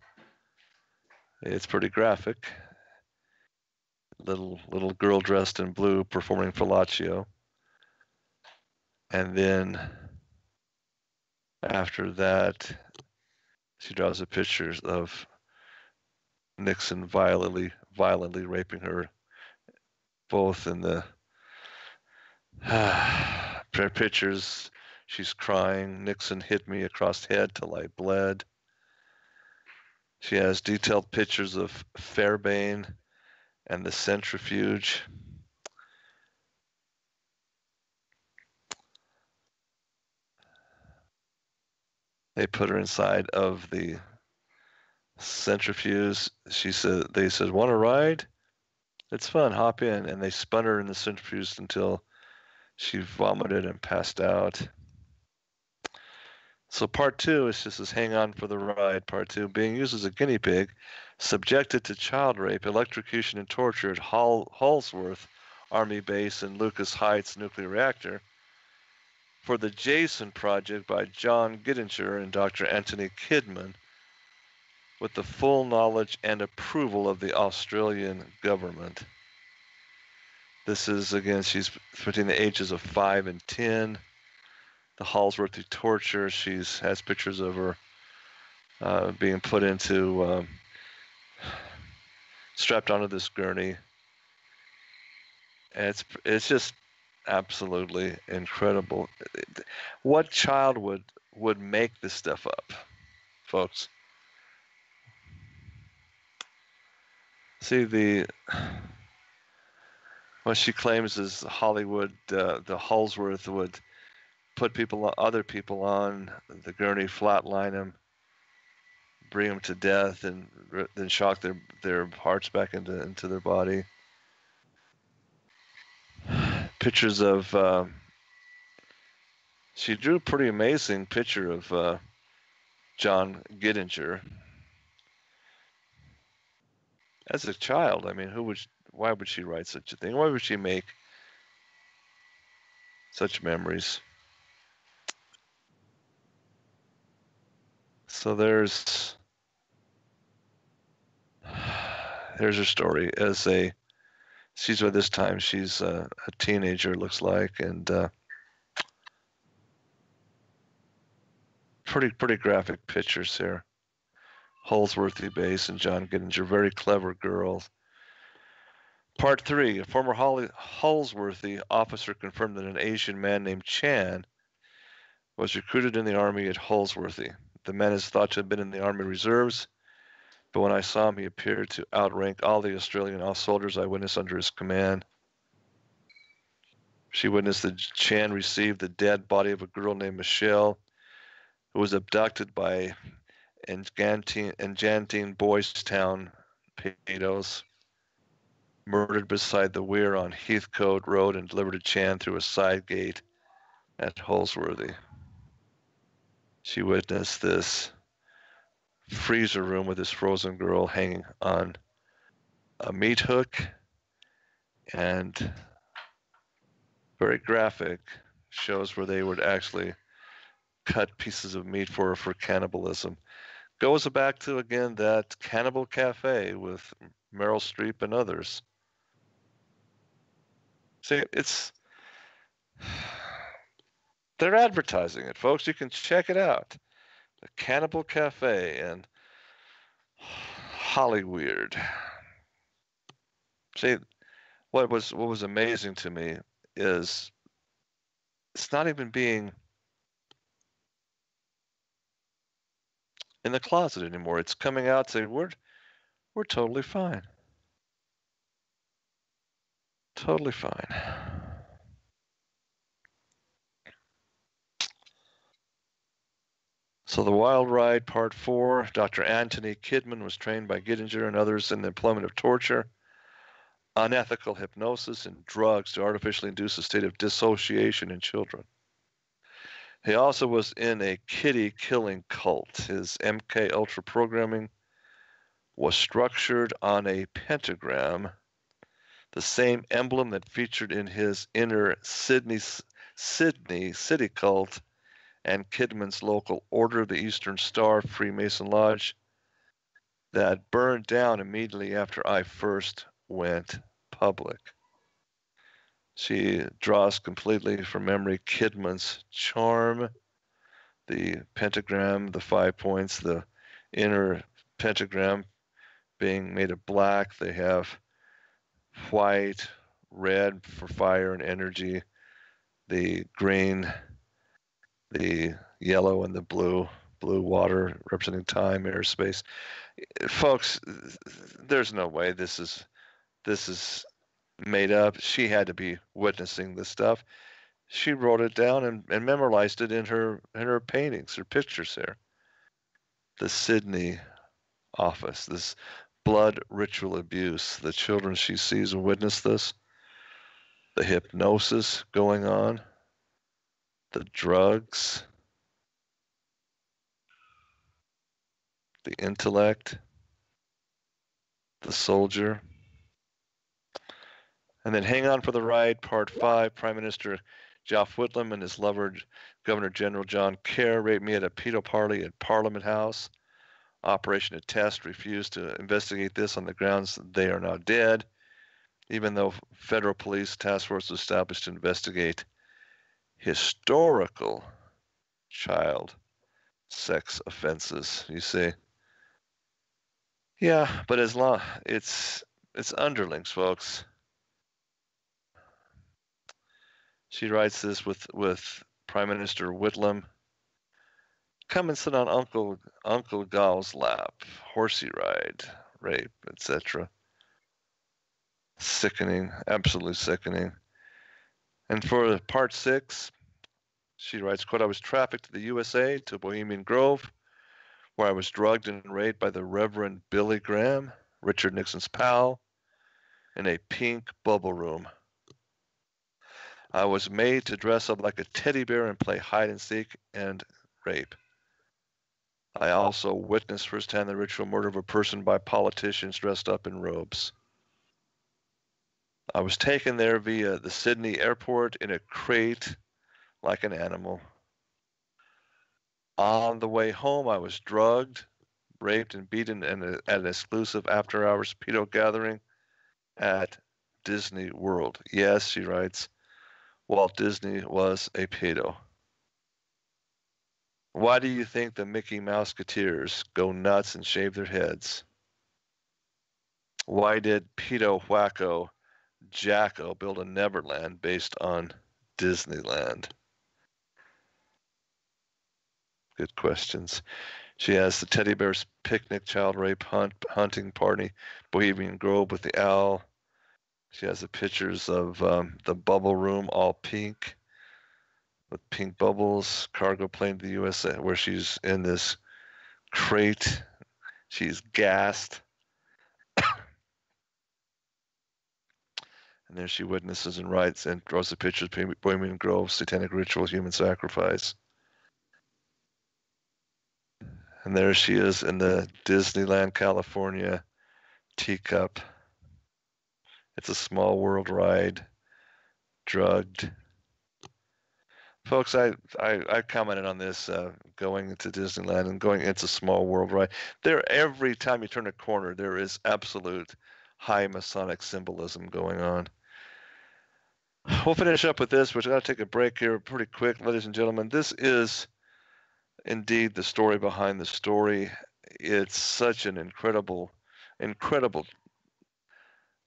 It's pretty graphic. Little girl dressed in blue performing fellatio. And then after that, she draws a picture of Nixon violently raping her, both in the pictures. She's crying. "Nixon hit me across the head till I bled." She has detailed pictures of Fairbairn and the centrifuge. They put her inside of the centrifuge. They said, "Want to ride? It's fun, hop in." And they spun her in the centrifuge until she vomited and passed out. So part 2 is just as hang on for the ride. Part 2, being used as a guinea pig, subjected to child rape, electrocution, and torture at Halsworth Army Base and Lucas Heights Nuclear Reactor for the Jason Project by John Gittinger and Dr. Anthony Kidman, with the full knowledge and approval of the Australian government. This is, again, she's between the ages of 5 and 10. The Halsworthy torture, she has pictures of her being put into, strapped onto this gurney. And it's just absolutely incredible. What child would make this stuff up, folks? See, what she claims is Hollywood, the Halsworth would put other people on the gurney, flatline them, bring them to death, and then shock their hearts back into their body. Pictures of she drew a pretty amazing picture of John Gittinger as a child. I mean, why would she write such a thing? Why would she make such memories? So there's her story she's by this time she's a teenager, looks like, and pretty graphic pictures here. Halsworthy Base and John Gittinger, very clever girl. Part 3, a former Halsworthy officer confirmed that an Asian man named Chan was recruited in the army at Halsworthy. The man is thought to have been in the Army Reserves, but when I saw him, he appeared to outrank all the Australian soldiers I witnessed under his command. She witnessed that Chan received the dead body of a girl named Michelle, who was abducted by Engantine Boys Town pedos, murdered beside the weir on Heathcote Road, and delivered to Chan through a side gate at Halsworthy. She witnessed this freezer room with this frozen girl hanging on a meat hook, and very graphic, shows where they would actually cut pieces of meat for cannibalism. Goes back to, again, that Cannibal Cafe with Meryl Streep and others. See, they're advertising it, folks. You can check it out. The Cannibal Cafe and Hollyweird. See, what was amazing to me is it's not even being in the closet anymore. It's coming out saying, we're totally fine. Totally fine. So the Wild Ride, Part 4, Dr. Anthony Kidman was trained by Gittinger and others in the employment of torture, unethical hypnosis, and drugs to artificially induce a state of dissociation in children. He also was in a kitty-killing cult. His MK Ultra programming was structured on a pentagram, the same emblem that featured in his inner Sydney City cult and Kidman's local Order of the Eastern Star Freemason Lodge that burned down immediately after I first went public. She draws completely from memory Kidman's charm, the pentagram, the 5 points, the inner pentagram being made of black. They have white, red for fire and energy, the green, the yellow, and the blue water representing time, air, space. Folks, there's no way this is made up. She had to be witnessing this stuff. She wrote it down and memorized it in her paintings, her pictures there. The Sydney office, this blood ritual abuse, the children she sees and witness this, the hypnosis going on, the drugs, the intellect, the soldier. And then Hang On for the Ride, Part 5, Prime Minister Geoff Whitlam and his lover, Governor General John Kerr, raped me at a pedo party at Parliament House. Operation Test refused to investigate this on the grounds that they are now dead, even though federal police task force was established to investigate historical child sex offenses. You see, yeah, but as long it's underlings, folks. She writes this with Prime Minister Whitlam. Come and sit on Uncle Gal's lap, horsey ride, rape, etc. Sickening, absolutely sickening. And for Part 6, she writes, quote, I was trafficked to the USA, to Bohemian Grove, where I was drugged and raped by the Reverend Billy Graham, Richard Nixon's pal, in a pink bubble room. I was made to dress up like a teddy bear and play hide and seek and rape. I also witnessed firsthand the ritual murder of a person by politicians dressed up in robes. I was taken there via the Sydney airport in a crate like an animal. On the way home, I was drugged, raped, and beaten at an exclusive after-hours pedo gathering at Disney World. Yes, she writes, Walt Disney was a pedo. Why do you think the Mickey Mouseketeers go nuts and shave their heads? Why did pedo wacko Jacko build a Neverland based on Disneyland? Good questions. She has the Teddy Bear's Picnic, Child Rape Hunting Party, Bohemian Grove with the owl. She has the pictures of the bubble room, all pink, with pink bubbles, cargo plane to the USA, where she's in this crate. She's gassed. And there she witnesses and writes and draws the pictures of Bohemian Grove, satanic ritual, human sacrifice. And there she is in the Disneyland, California teacup. It's a small world ride, drugged. Folks, I commented on this going into Disneyland and going, it's a small world ride. There, every time you turn a corner, there is absolute high Masonic symbolism going on. We'll finish up with this. We're going to take a break here pretty quick, ladies and gentlemen. This is indeed the story behind the story. It's such an incredible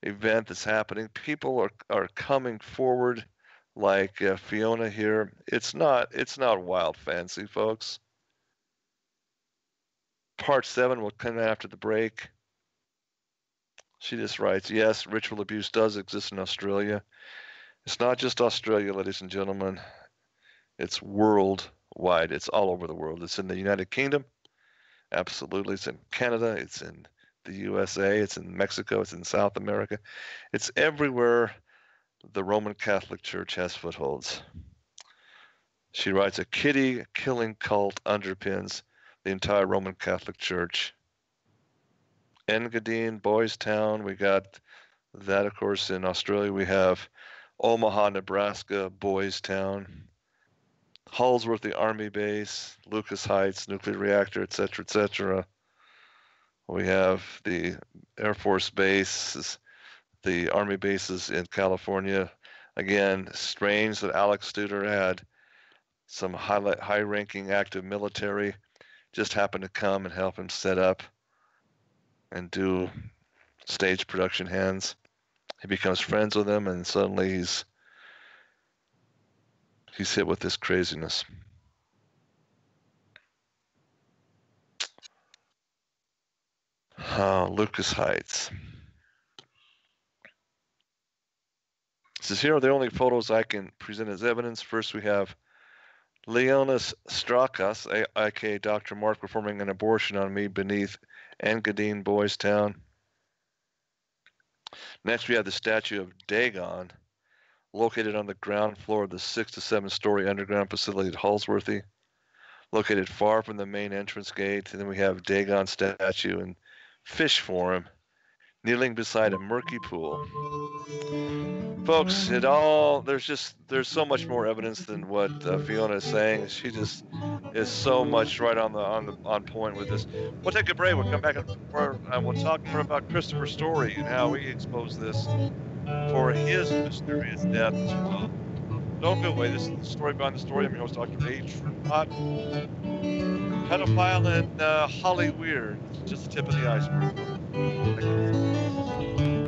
event that's happening. People are coming forward like Fiona here. It's not wild fancy, folks. part 7 will come after the break. She just writes, yes, ritual abuse does exist in Australia. It's not just Australia, ladies and gentlemen. It's worldwide. It's all over the world. It's in the United Kingdom. Absolutely. It's in Canada. It's in the USA. It's in Mexico. It's in South America. It's everywhere the Roman Catholic Church has footholds. She writes, a kitty-killing cult underpins the entire Roman Catholic Church. Engadine, Boys Town, we got that, of course, in Australia. We have Omaha, Nebraska, Boys Town, Halsworthy Army Base, Lucas Heights, nuclear reactor, etc., etc. We have the Air Force bases, the Army bases in California. Again, strange that Alex Studer had some high-ranking active military just happened to come and help him set up and do stage production hands. He becomes friends with them, and suddenly he's hit with this craziness. Lucas Heights. This is here are the only photos I can present as evidence. First, we have Leonis Strakas, aka Dr. Mark, performing an abortion on me beneath Engadine, Boys Town. Next, we have the statue of Dagon, located on the ground floor of the 6 to 7 story underground facility at Halsworthy, located far from the main entrance gate. And then we have Dagon statue in fish form, kneeling beside a murky pool. Folks, there's so much more evidence than what Fiona is saying. She just is so much right on point with this. We'll take a break. We'll come back and we'll talk more about Christopher's story and how he exposed this for his mysterious death as well. Don't go away. This is the story behind the story. I'm your host, Dr. H. Hot. Pedophile and Holly Weird. Just the tip of the iceberg. Thank you.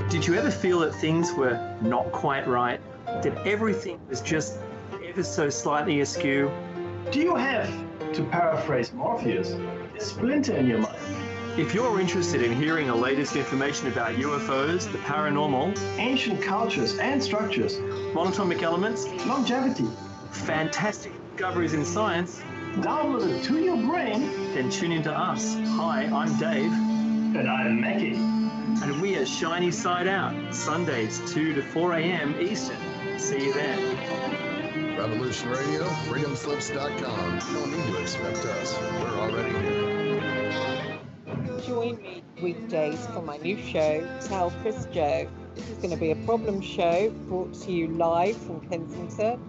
Did you ever feel that things were not quite right? That everything was just ever so slightly askew?
Do you have, to paraphrase Morpheus, a splinter in your mind?
If you're interested in hearing the latest information about UFOs, the paranormal,
ancient cultures and structures,
monatomic elements,
longevity,
fantastic discoveries in science,
downloaded to your brain,
then tune into us. Hi, I'm Dave.
And I'm Mackie.
And we are Shiny Side Out, Sundays 2 to 4 a.m. Eastern. See you there.
Revolution Radio, freedomslips.com. You don't need to expect us. We're already here.
Join me weekdays for my new show, Tell Chris Joe. This is going to be a problem show brought to you live from Kensington.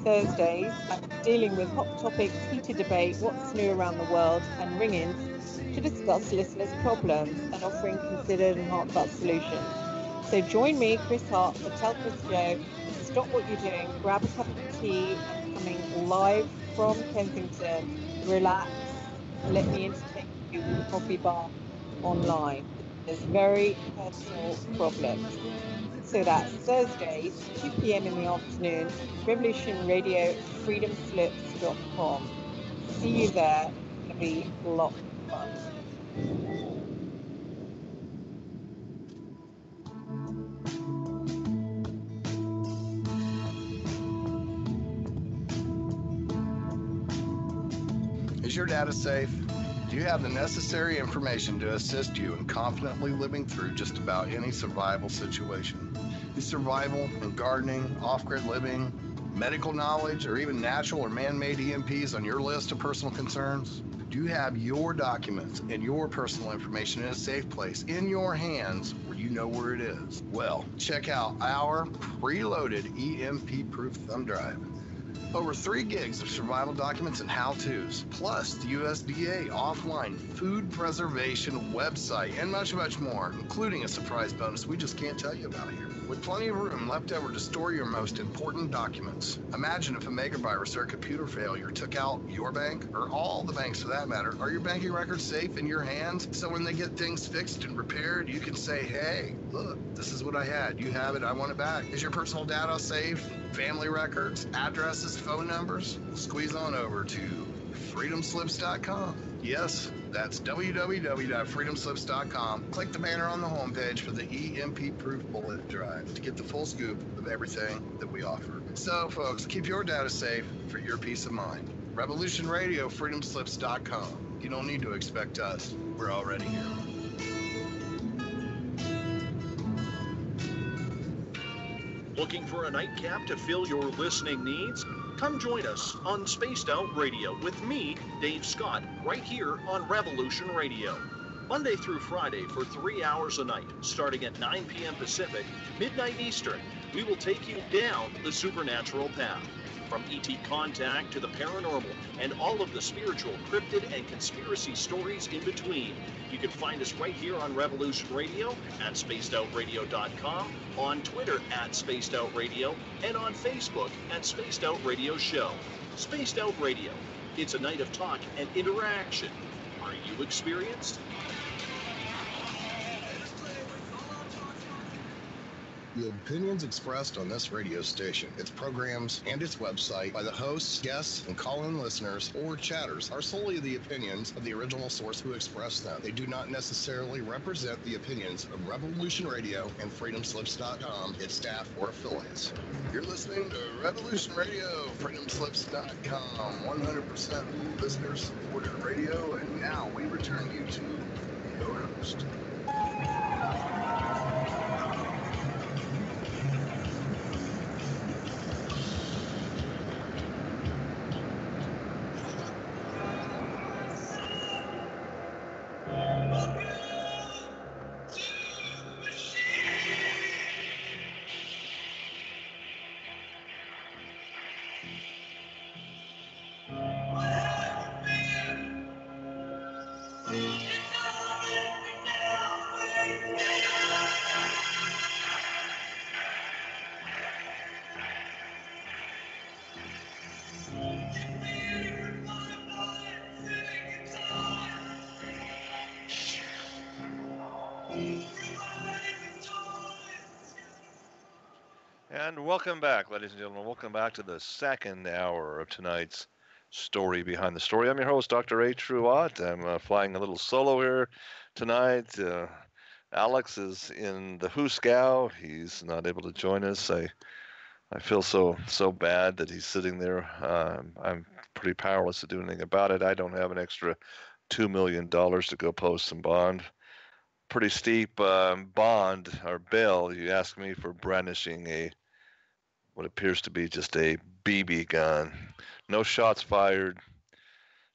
Thursdays, I'm dealing with hot topics, heated debate, what's new around the world, and ring-ins to discuss listeners' problems and offering considered and heartfelt solutions. So join me, Chris Hart, for Tell Chris Joe. Stop what you're doing, grab a cup of tea, and coming live from Kensington. Relax, let me entertain you with a coffee bar online. There's very personal problems. So that's Thursdays, 2 p.m. in the afternoon, Revolution Radio, freedomslips.com. See you there. It'll be a lot of fun.
Is your data safe? Do you have the necessary information to assist you in confidently living through just about any survival situation? Is survival and gardening, off-grid living, medical knowledge, or even natural or man-made EMPs on your list of personal concerns? Do you have your documents and your personal information in a safe place in your hands where you know where it is. Well, check out our preloaded EMP-proof thumb drive. Over 3 gigs of survival documents and how-tos, plus the USDA offline food preservation website, and much, much more, including a surprise bonus we just can't tell you about here. With plenty of room left over to store your most important documents. Imagine if a megavirus or a computer failure took out your bank, or all the banks for that matter. Are your banking records safe in your hands? So when they get things fixed and repaired, you can say, hey, look, this is what I had. You have it, I want it back. Is your personal data safe? Family records, addresses, phone numbers? Squeeze on over to freedomslips.com. Yes, that's www.freedomslips.com. Click the banner on the homepage for the EMP-proof bullet drive to get the full scoop of everything that we offer. So, folks, keep your data safe for your peace of mind. Revolution Radio, freedomslips.com. You don't need to expect us. We're already here.
Looking for a nightcap to fill your listening needs? Come join us on Spaced Out Radio with me, Dave Scott, right here on Revolution Radio. Monday through Friday for 3 hours a night, starting at 9 p.m. Pacific, midnight Eastern, we will take you down the supernatural path. From ET contact to the paranormal and all of the spiritual, cryptid, and conspiracy stories in between. You can find us right here on Revolution Radio, at spacedoutradio.com, on Twitter at Spaced Out Radio, and on Facebook at Spaced Out Radio Show. Spaced Out Radio. It's a night of talk and interaction. Are you experienced?
The opinions expressed on this radio station, its programs, and its website by the hosts, guests, and call-in listeners or chatters are solely the opinions of the original source who expressed them. They do not necessarily represent the opinions of Revolution Radio and freedomslips.com, its staff, or affiliates. You're listening to Revolution Radio, freedomslips.com, 100% listener-supported radio, and now we return you to your host.
And welcome back, ladies and gentlemen. Welcome back to the second hour of tonight's Story Behind the Story. I'm your host, Dr. A. Truott. I'm flying a little solo here tonight. Alex is in the Hooskow. He's not able to join us. I feel so bad that he's sitting there. I'm pretty powerless to do anything about it. I don't have an extra $2 million to go post some bond. Pretty steep bond or bail. You ask me for brandishing what appears to be just a BB gun. No shots fired,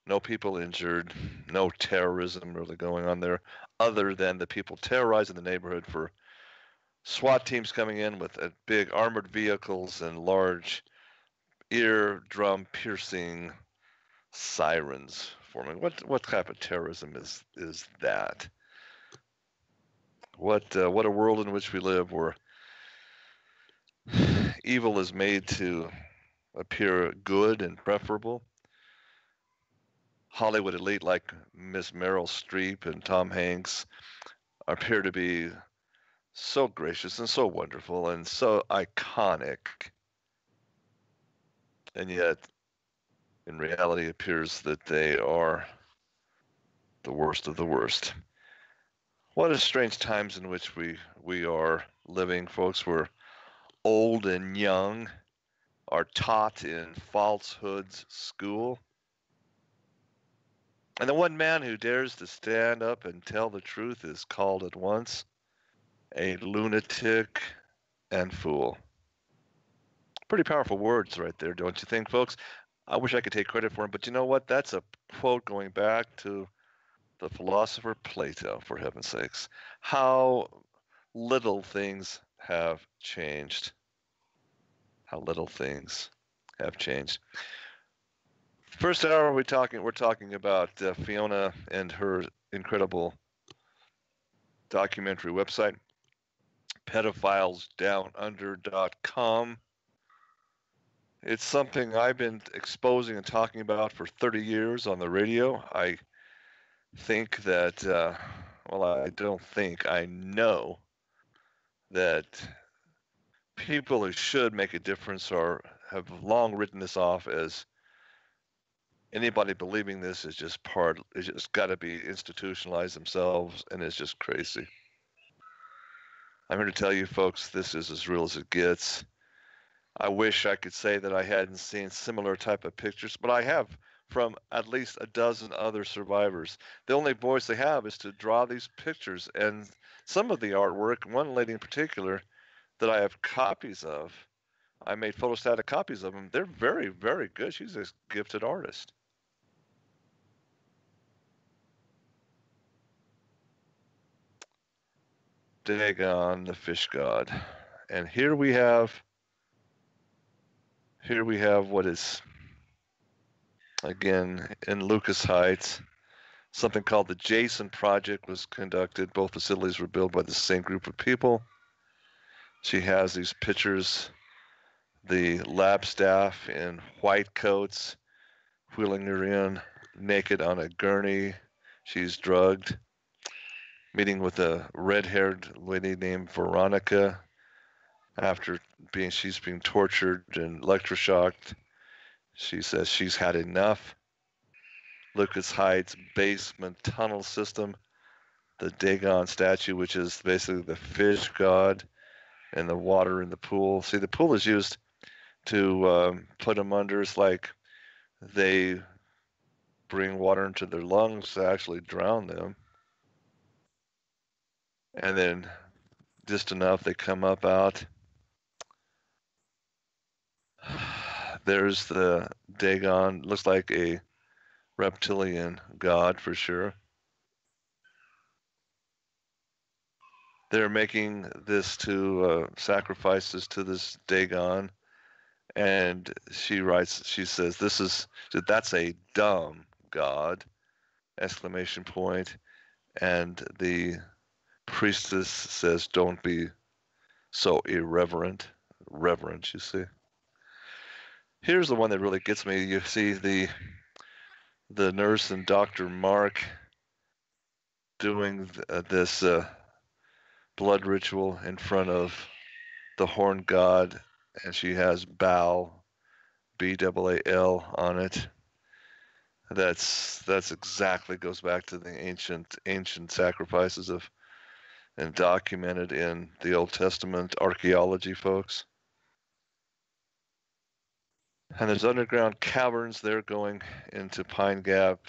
no people injured, no terrorism really going on there, other than the people terrorizing the neighborhood for SWAT teams coming in with big armored vehicles and large eardrum piercing sirens forming. What type of terrorism is that? What a world in which we live, where evil is made to appear good and preferable. Hollywood elite like Miss Meryl Streep and Tom Hanks appear to be so gracious and so wonderful and so iconic. And yet, in reality, it appears that they are the worst of the worst. What a strange times in which we are living, folks. We're old and young, are taught in falsehoods school. And the one man who dares to stand up and tell the truth is called at once a lunatic and fool. Pretty powerful words right there, don't you think, folks? I wish I could take credit for them, but you know what? That's a quote going back to the philosopher Plato, for heaven's sakes. How little things have changed. How little things have changed. First hour, we're talking about Fiona and her incredible documentary website, pedophilesdownunder.com. It's something I've been exposing and talking about for 30 years on the radio. I think that, I know that people who should make a difference have long written this off as anybody believing this is just it's just got to be institutionalized themselves, and it's just crazy. I'm here to tell you folks, this is as real as it gets. I wish I could say that I hadn't seen similar type of pictures, but I have from at least a dozen other survivors. The only voice they have is to draw these pictures, and some of the artwork, one lady in particular that I have copies of, I made photostatic copies of them. They're very, very good. She's a gifted artist. Dagon, the fish god. And here we have what is, again, in Lucas Heights, something called the Jason Project was conducted. Both facilities were built by the same group of people. She has these pictures, the lab staff in white coats, wheeling her in naked on a gurney. She's drugged, meeting with a red-haired lady named Veronica after she's being tortured and electroshocked. She says she's had enough. Lucas Heights basement tunnel system, the Dagon statue, which is basically the fish god, and the water in the pool. See, the pool is used to put them under. It's like they bring water into their lungs to actually drown them. And then just enough, they come up out. There's the Dagon. Looks like a reptilian god for sure. They're making this to sacrifices to this Dagon, and she says, that's a dumb god, ! And the priestess says, don't be so irreverent. Reverent, you see. Here's the one that really gets me. You see the nurse and Dr. Mark doing this blood ritual in front of the horn god, and she has Baal, B-A-A-L on it. That's exactly goes back to the ancient sacrifices and documented in the Old Testament archaeology, folks. And there's underground caverns there going into Pine Gap,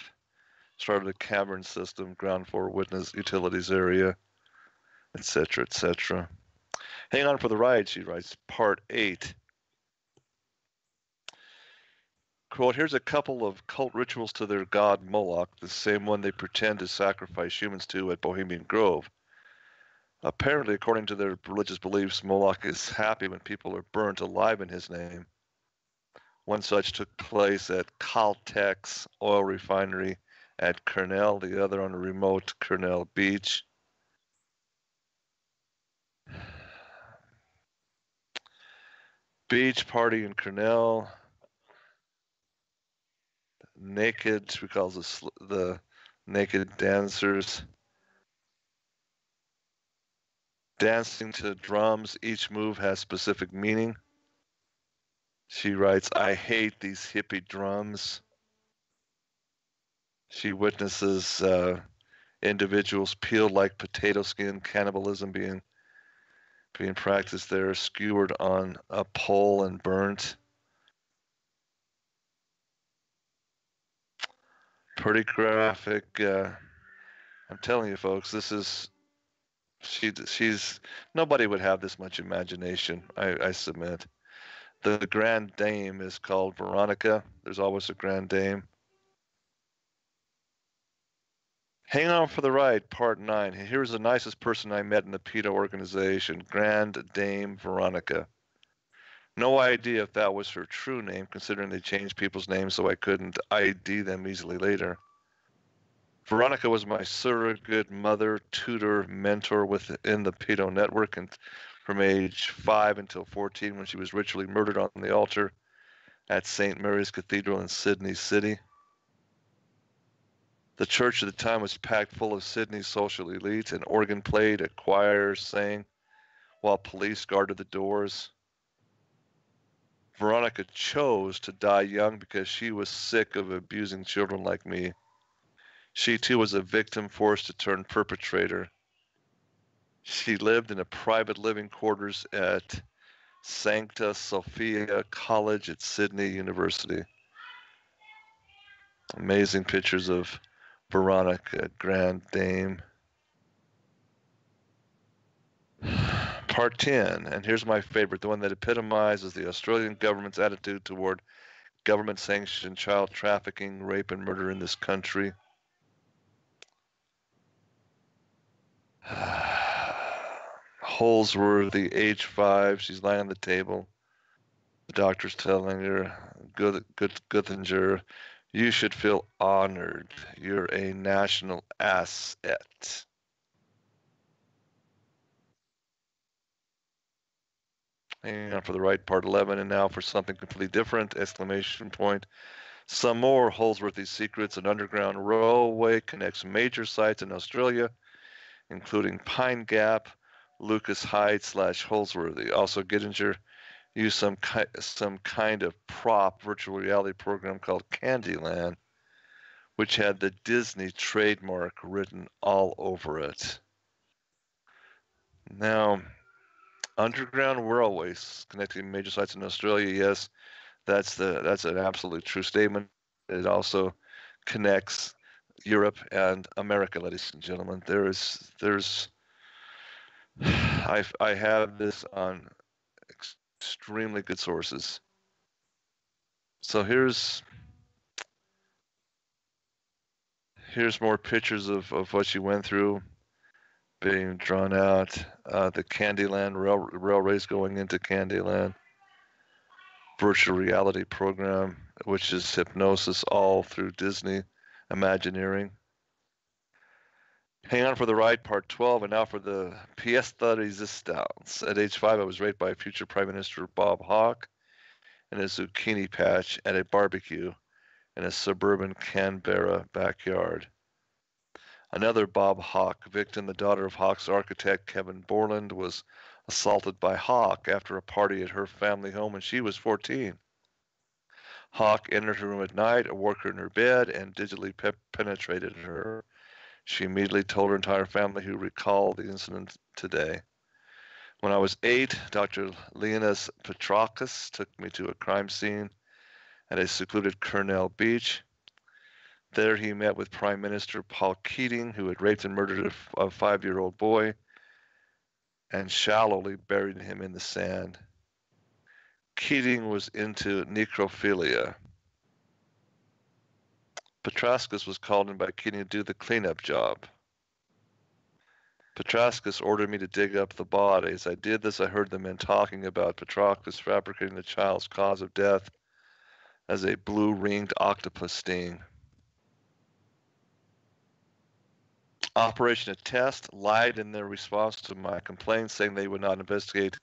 started a cavern system, ground floor witness utilities area, etc., etc. Hang on for the ride, she writes, part 8. Quote, here's a couple of cult rituals to their god Moloch, the same one they pretend to sacrifice humans to at Bohemian Grove. Apparently, according to their religious beliefs, Moloch is happy when people are burnt alive in his name. One such took place at Caltex oil refinery at Cornell, the other on a remote Cornell beach. Beach party in Cornell. Naked, we call this the naked dancers. Dancing to drums, each move has specific meaning. She writes, I hate these hippie drums. She witnesses individuals peeled like potato skin, cannibalism being practiced there, skewered on a pole and burnt. Pretty graphic. I'm telling you, folks, this is she's nobody would have this much imagination. I submit. The Grand Dame is called Veronica. There's always a Grand Dame. Hang On for the Ride, Part 9. Here's the nicest person I met in the PETA organization, Grand Dame Veronica. No idea if that was her true name, considering they changed people's names so I couldn't ID them easily later. Veronica was my surrogate mother, tutor, mentor within the PETA network, and from age 5 until 14 when she was ritually murdered on the altar at St. Mary's Cathedral in Sydney City. The church at the time was packed full of Sydney's social elite. An organ played, a choir sang, while police guarded the doors. Veronica chose to die young because she was sick of abusing children like me. She too was a victim forced to turn perpetrator. She lived in a private living quarters at Sancta Sophia College at Sydney University. Amazing pictures of Veronica, Grand Dame. Part 10, and here's my favorite, the one that epitomizes the Australian government's attitude toward government-sanctioned child trafficking, rape, and murder in this country. Holsworthy, age 5, she's lying on the table. The doctor's telling her, Guthinger, you should feel honored. You're a national asset. Hang on for the right, part 11, and now for something completely different, exclamation point. Some more Holsworthy secrets. An underground railway connects major sites in Australia, including Pine Gap, Lucas Heights / Holsworthy. Also, Gittinger used some kind of prop virtual reality program called Candyland, which had the Disney trademark written all over it. Now, underground railways connecting major sites in Australia, yes, that's an absolutely true statement. It also connects Europe and America, ladies and gentlemen. I have this on extremely good sources. So here's more pictures of what she went through, being drawn out. The Candyland railways going into Candyland. Virtual reality program, which is hypnosis all through Disney Imagineering. Hang On for the Ride, part 12, and now for the pièce de résistance. At age 5, I was raped by future Prime Minister Bob Hawke in a zucchini patch at a barbecue in a suburban Canberra backyard. Another Bob Hawke victim, the daughter of Hawke's architect Kevin Borland, was assaulted by Hawke after a party at her family home when she was 14. Hawke entered her room at night, awoke her in her bed, and digitally penetrated her. She immediately told her entire family, who recalled the incident today. When I was 8, Dr. Leonis Petrakis took me to a crime scene at a secluded Kurnell Beach. There he met with Prime Minister Paul Keating, who had raped and murdered a 5-year-old boy and shallowly buried him in the sand. Keating was into necrophilia. Petrakis was called in by Keating to do the cleanup job. Petrakis ordered me to dig up the body. As I did this, I heard the men talking about Petrakis fabricating the child's cause of death as a blue-ringed octopus sting. Operation Attest lied in their response to my complaint, saying they would not investigate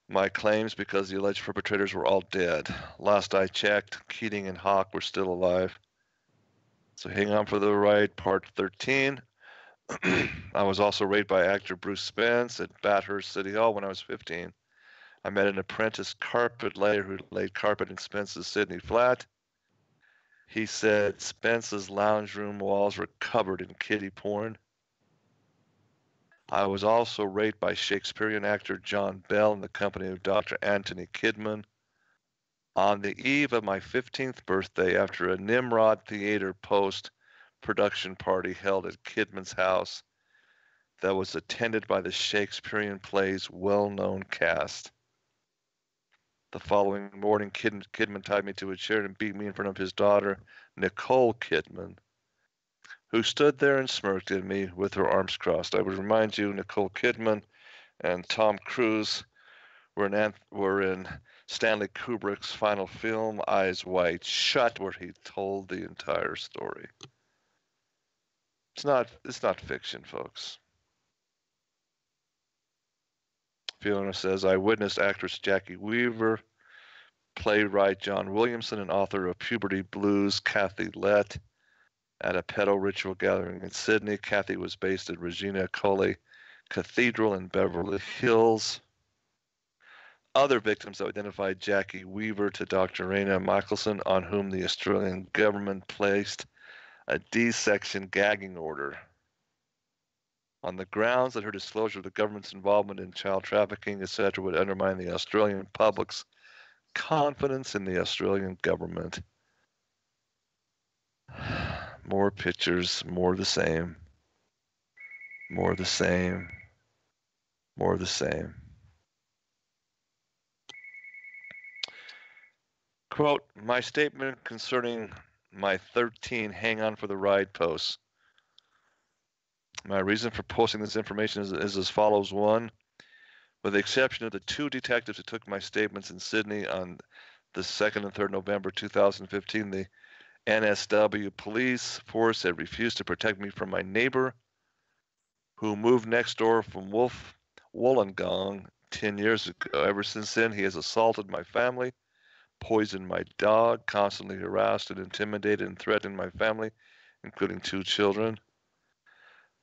my claims because the alleged perpetrators were all dead. Last I checked, Keating and Hawke were still alive. So hang on for the ride, part 13. I was also raped by actor Bruce Spence at Bathurst City Hall when I was 15. I met an apprentice carpet layer who laid carpet in Spence's Sydney flat. He said Spence's lounge room walls were covered in kiddie porn. I was also raped by Shakespearean actor John Bell in the company of Dr. Anthony Kidman. On the eve of my 15th birthday, after a Nimrod Theater post-production party held at Kidman's house that was attended by the Shakespearean play's well-known cast. The following morning, Kidman tied me to a chair and beat me in front of his daughter, Nicole Kidman. who stood there and smirked at me with her arms crossed. I would remind you, Nicole Kidman and Tom Cruise were in Stanley Kubrick's final film, Eyes Wide Shut, where he told the entire story. It's not fiction, folks. Fiona says, I witnessed actress Jackie Weaver, playwright John Williamson, and author of Puberty Blues, Kathy Lett, at a pedo ritual gathering in Sydney. Kathy was based at Regina Coeli Cathedral in Beverly Hills. Other victims identified Jackie Weaver to Dr. Raina Michelson, on whom the Australian government placed a D-section gagging order on the grounds that her disclosure of the government's involvement in child trafficking, etc., would undermine the Australian public's confidence in the Australian government. More pictures, more the same. More the same. More the same. Quote, my statement concerning my 13 hang on for the ride posts. My reason for posting this information is as follows. One, with the exception of the 2 detectives who took my statements in Sydney on the 2nd and 3rd November 2015, the NSW police force had refused to protect me from my neighbor who moved next door from Wollongong 10 years ago. Ever since then, he has assaulted my family, poisoned my dog, constantly harassed and intimidated and threatened my family, including 2 children.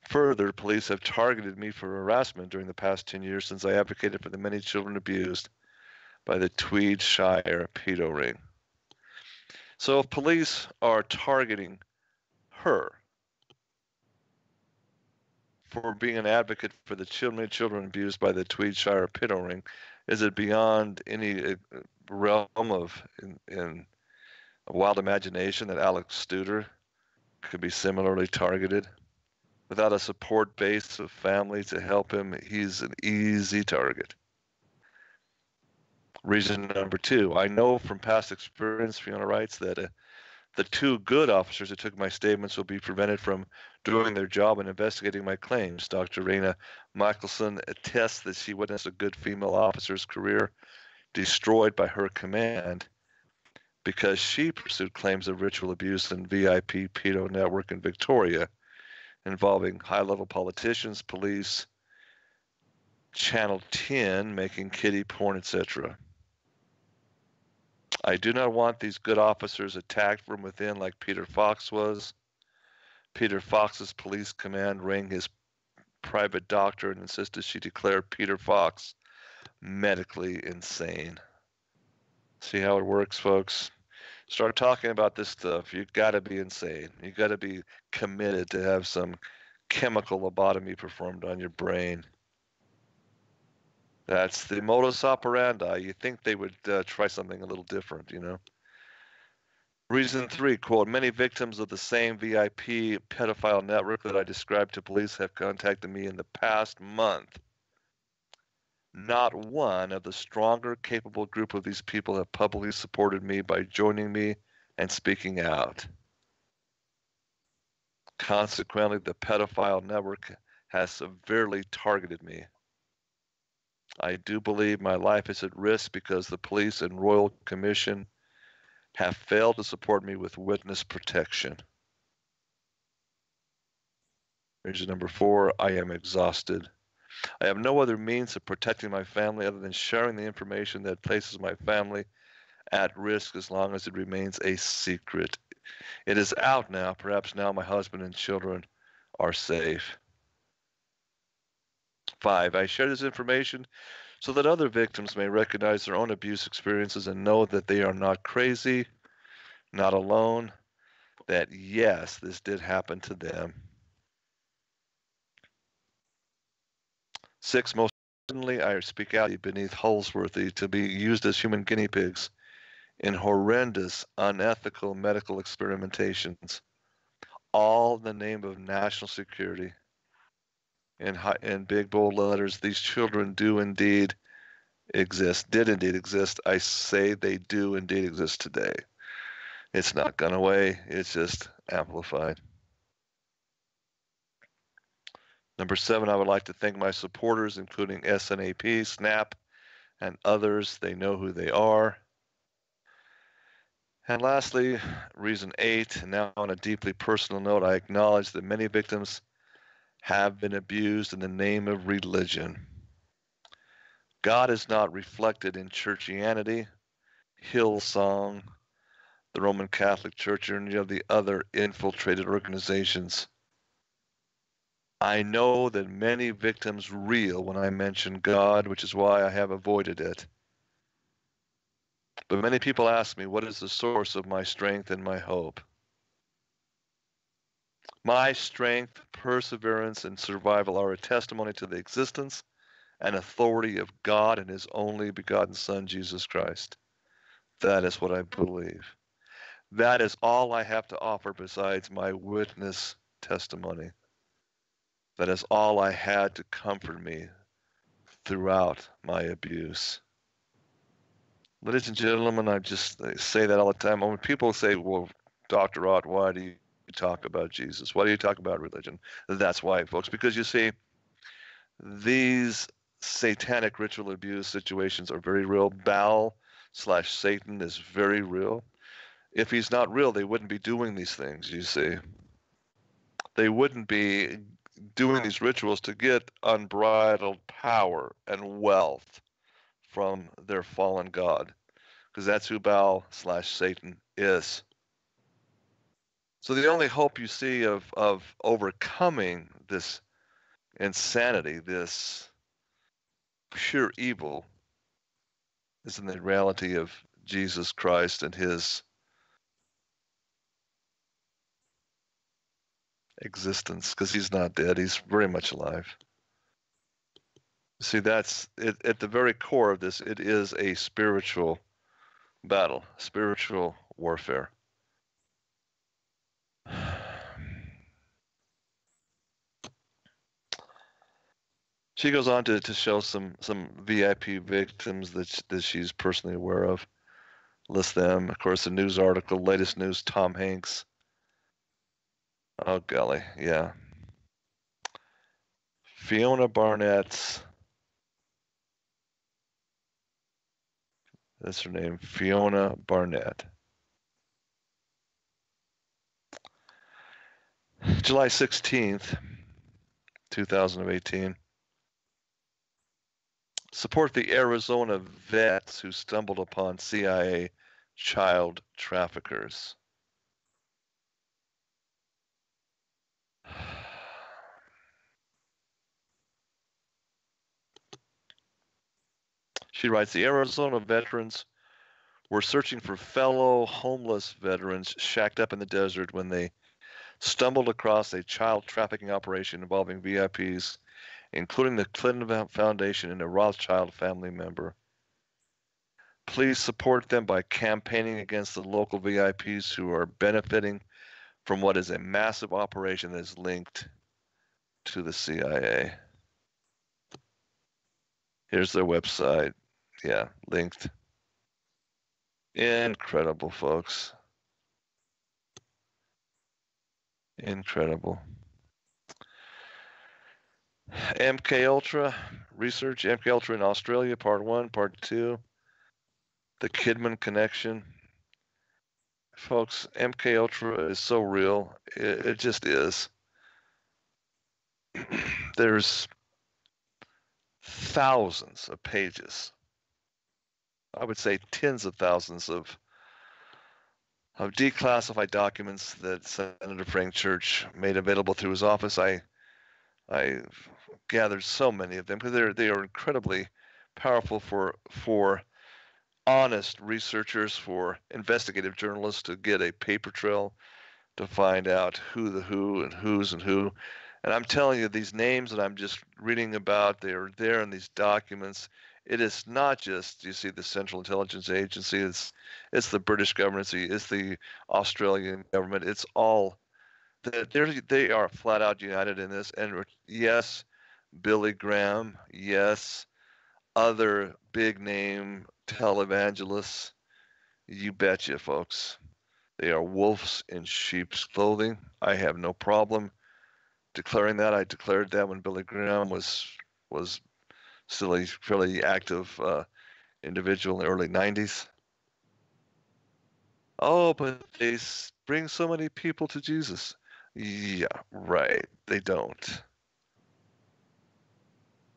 Further, police have targeted me for harassment during the past 10 years since I advocated for the many children abused by the Tweed Shire pedo ring. So if police are targeting her for being an advocate for the children abused by the Tweed Shire pedo ring, is it beyond any realm of in a wild imagination that Alex Studer could be similarly targeted? Without a support base of family to help him, he's an easy target. Reason number 2, I know from past experience, Fiona writes, that the 2 good officers who took my statements will be prevented from doing their job and investigating my claims. Dr. Raina Michelson attests that she witnessed a good female officer's career destroyed by her command because she pursued claims of ritual abuse and VIP pedo network in Victoria, involving high-level politicians, police, Channel 10, making kiddie porn, etc. I do not want these good officers attacked from within like Peter Fox was. Peter Fox's police command rang his private doctor and insisted she declare Peter Fox medically insane. See how it works, folks? Start talking about this stuff. You got to be insane. You got to be committed to have some chemical lobotomy performed on your brain. That's the modus operandi. You think they would try something a little different, you know? Reason 3, quote, many victims of the same VIP pedophile network that I described to police have contacted me in the past month. Not one of the stronger, capable group of these people have publicly supported me by joining me and speaking out. Consequently, the pedophile network has severely targeted me. I do believe my life is at risk because the police and Royal Commission have failed to support me with witness protection. Reason number 4, I am exhausted. I have no other means of protecting my family other than sharing the information that places my family at risk as long as it remains a secret. It is out now. Perhaps now my husband and children are safe. 5, I share this information so that other victims may recognize their own abuse experiences and know that they are not crazy, not alone, that yes, this did happen to them. 6, most certainly I speak out beneath Holsworthy to be used as human guinea pigs in horrendous, unethical medical experimentations, all in the name of national security. In big bold letters, these children do indeed exist, did indeed exist. I say they do indeed exist today. It's not gone away, it's just amplified. Number 7, I would like to thank my supporters, including SNAP, SNAP, and others. They know who they are. And lastly, reason 8, and now on a deeply personal note, I acknowledge that many victims have been abused in the name of religion. God is not reflected in churchianity, Hillsong, the Roman Catholic Church, or any of the other infiltrated organizations. I know that many victims reel when I mention God, which is why I have avoided it. But many people ask me, what is the source of my strength and my hope? My strength, perseverance, and survival are a testimony to the existence and authority of God and His only begotten Son, Jesus Christ. That is what I believe. That is all I have to offer besides my witness testimony. That is all I had to comfort me throughout my abuse. Ladies and gentlemen, I just say that all the time. When people say, well, Dr. Rott, why do you talk about Jesus? Why do you talk about religion? That's why, folks, because you see, these satanic ritual abuse situations are very real. Baal/Satan is very real. If he's not real, they wouldn't be doing these things, you see. They wouldn't be doing these rituals to get unbridled power and wealth from their fallen God, because that's who Baal/Satan is. So the only hope you see of overcoming this insanity, this pure evil, is in the reality of Jesus Christ and His existence, because He's not dead. He's very much alive. See, that's it, at the very core of this. It is a spiritual battle, spiritual warfare. She goes on to show some VIP victims that she's personally aware of. List them. Of course, the news article, latest news, Tom Hanks. Oh, golly, yeah. Fiona Barnett's, that's her name, Fiona Barnett. July 16th, 2018. Support the Arizona vets who stumbled upon CIA child traffickers. She writes, the Arizona veterans were searching for fellow homeless veterans shacked up in the desert when they stumbled across a child trafficking operation involving VIPs, including the Clinton Foundation and a Rothschild family member. Please support them by campaigning against the local VIPs who are benefiting from what is a massive operation that is linked to the CIA. Here's their website. Yeah, linked. Incredible, folks. Incredible. MK Ultra research, MK Ultra in Australia, part 1, part 2. The Kidman connection. Folks, MK Ultra is so real. It just is. There's thousands of pages. I would say tens of thousands of declassified documents that Senator Frank Church made available through his office. I gathered so many of them because they are incredibly powerful for honest researchers, for investigative journalists to get a paper trail to find out who the who and who's and who. And I'm telling you, these names that I'm just reading about, they are there in these documents. It is not just, you see, the Central Intelligence Agency, it's the British government, it's the Australian government, it's all, they are flat out united in this. And yes, Billy Graham, yes, other big name televangelists, you betcha, folks. They are wolves in sheep's clothing. I have no problem declaring that. I declared that when Billy Graham was still a fairly active individual in the early 90s. Oh, but they bring so many people to Jesus. Yeah, right. They don't.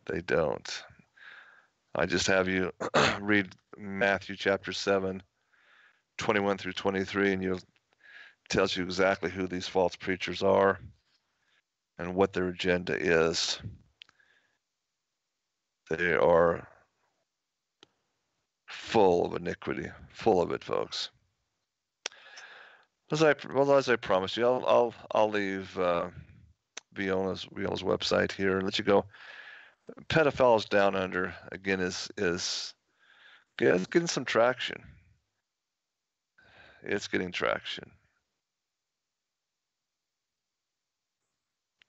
They don't. I just have you read Matthew chapter 7, 21 through 23, and it tells you exactly who these false preachers are and what their agenda is. They are full of iniquity, full of it, folks. As I promised you, I'll leave Viona's website here and let you go. Pedophiles Down Under again is it's getting some traction. It's getting traction.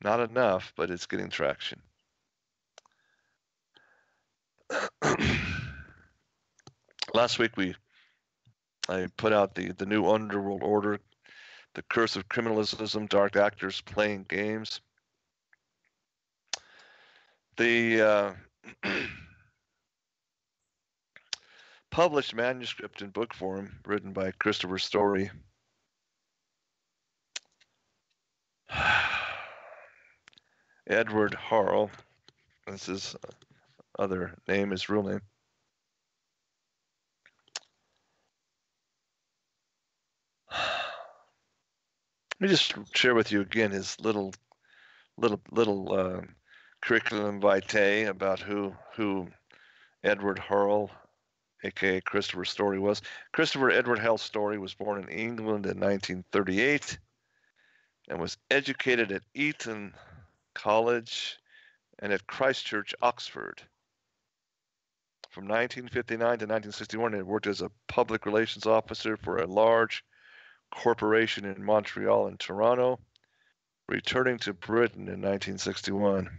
Not enough, but it's getting traction. Last week I put out the new Underworld Order, The Curse of Criminalism, Dark Actors Playing Games. The published manuscript in book form, written by Christopher Story. Edward Harl, that's his other name, his real name. Let me just share with you again his little curriculum vitae about who Edward Harl, aka Christopher Story, was. Christopher Edward Hale Story was born in England in 1938 and was educated at Eton College and at Christ Church, Oxford. From 1959 to 1961, he worked as a public relations officer for a large corporation in Montreal and Toronto, returning to Britain in 1961.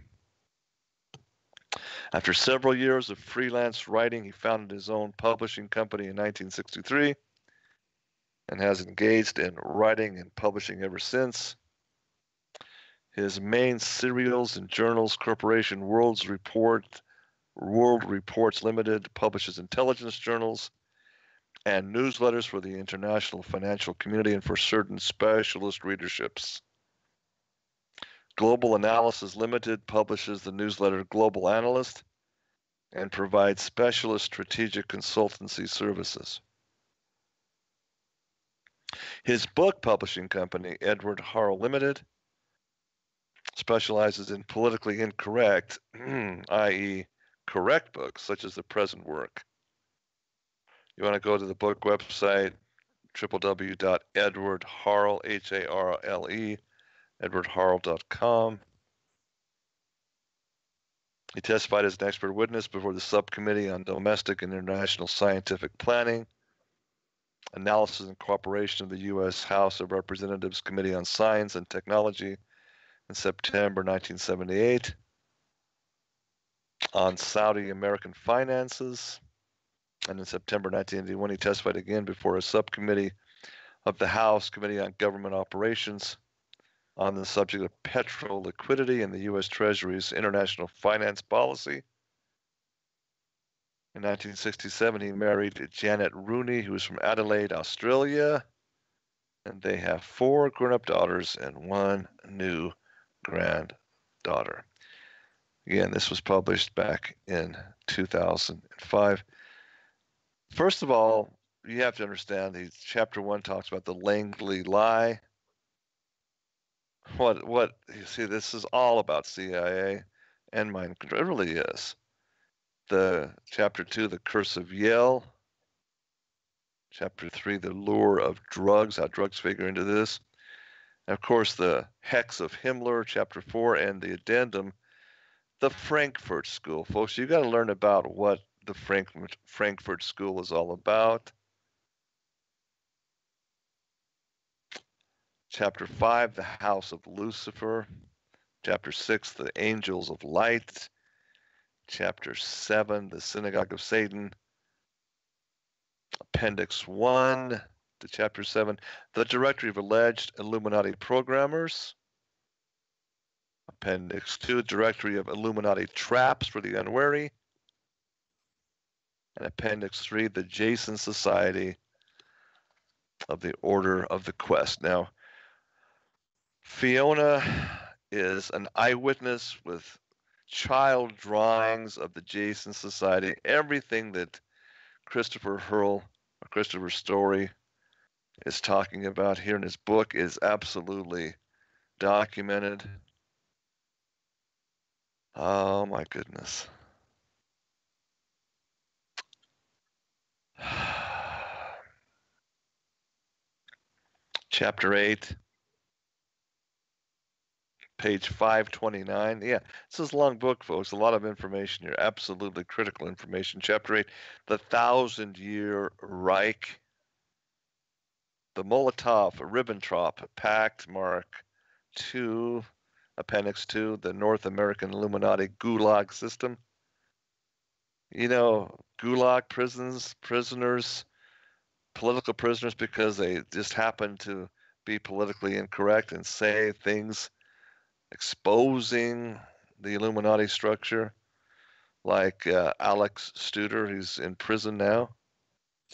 After several years of freelance writing, he founded his own publishing company in 1963 and has engaged in writing and publishing ever since. His main serials and journals, Corporation World Reports Limited, publishes intelligence journals and newsletters for the international financial community and for certain specialist readerships. Global Analysis Limited publishes the newsletter Global Analyst and provides specialist strategic consultancy services. His book publishing company, Edward Harl Limited, specializes in politically incorrect, i.e., correct books, such as the present work. You want to go to the book website, www.edwardharle, H-A-R-L-E, edwardharle.com. He testified as an expert witness before the Subcommittee on Domestic and International Scientific Planning, Analysis and Cooperation of the U.S. House of Representatives Committee on Science and Technology in September 1978, on Saudi American finances, and in September 1981 he testified again before a subcommittee of the House Committee on Government Operations on the subject of petrol liquidity and the U.S. Treasury's international finance policy. In 1967, he married Janet Rooney, who is from Adelaide, Australia, and they have 4 grown-up daughters and 1 new granddaughter. Again, this was published back in 2005. First of all, you have to understand that chapter 1 talks about the Langley lie. What you see, this is all about CIA and mind control. It really is. The chapter 2, the curse of Yale. Chapter 3, the lure of drugs, how drugs figure into this. And of course, the hex of Himmler, chapter 4, and the addendum, the Frankfurt School. Folks, you got to learn about what the Frankfurt School is all about. Chapter 5, the House of Lucifer. Chapter 6, the Angels of Light. Chapter 7, the Synagogue of Satan. Appendix 1 to Chapter 7, the Directory of Alleged Illuminati Programmers. Appendix 2, Directory of Illuminati Traps for the Unwary. And Appendix 3, the Jason Society of the Order of the Quest. Now, Fiona is an eyewitness with child drawings of the Jason Society. Everything that Christopher Story is talking about here in his book is absolutely documented. Oh my goodness. Chapter 8, page 529. Yeah, this is a long book, folks. A lot of information here. Absolutely critical information. Chapter 8, the 1,000-Year Reich. The Molotov-Ribbentrop Pact, Mark II, Appendix 2, the North American Illuminati Gulag System. You know, Gulag prisoners, political prisoners, because they just happen to be politically incorrect and say things exposing the Illuminati structure, like Alex Studer, who's in prison now.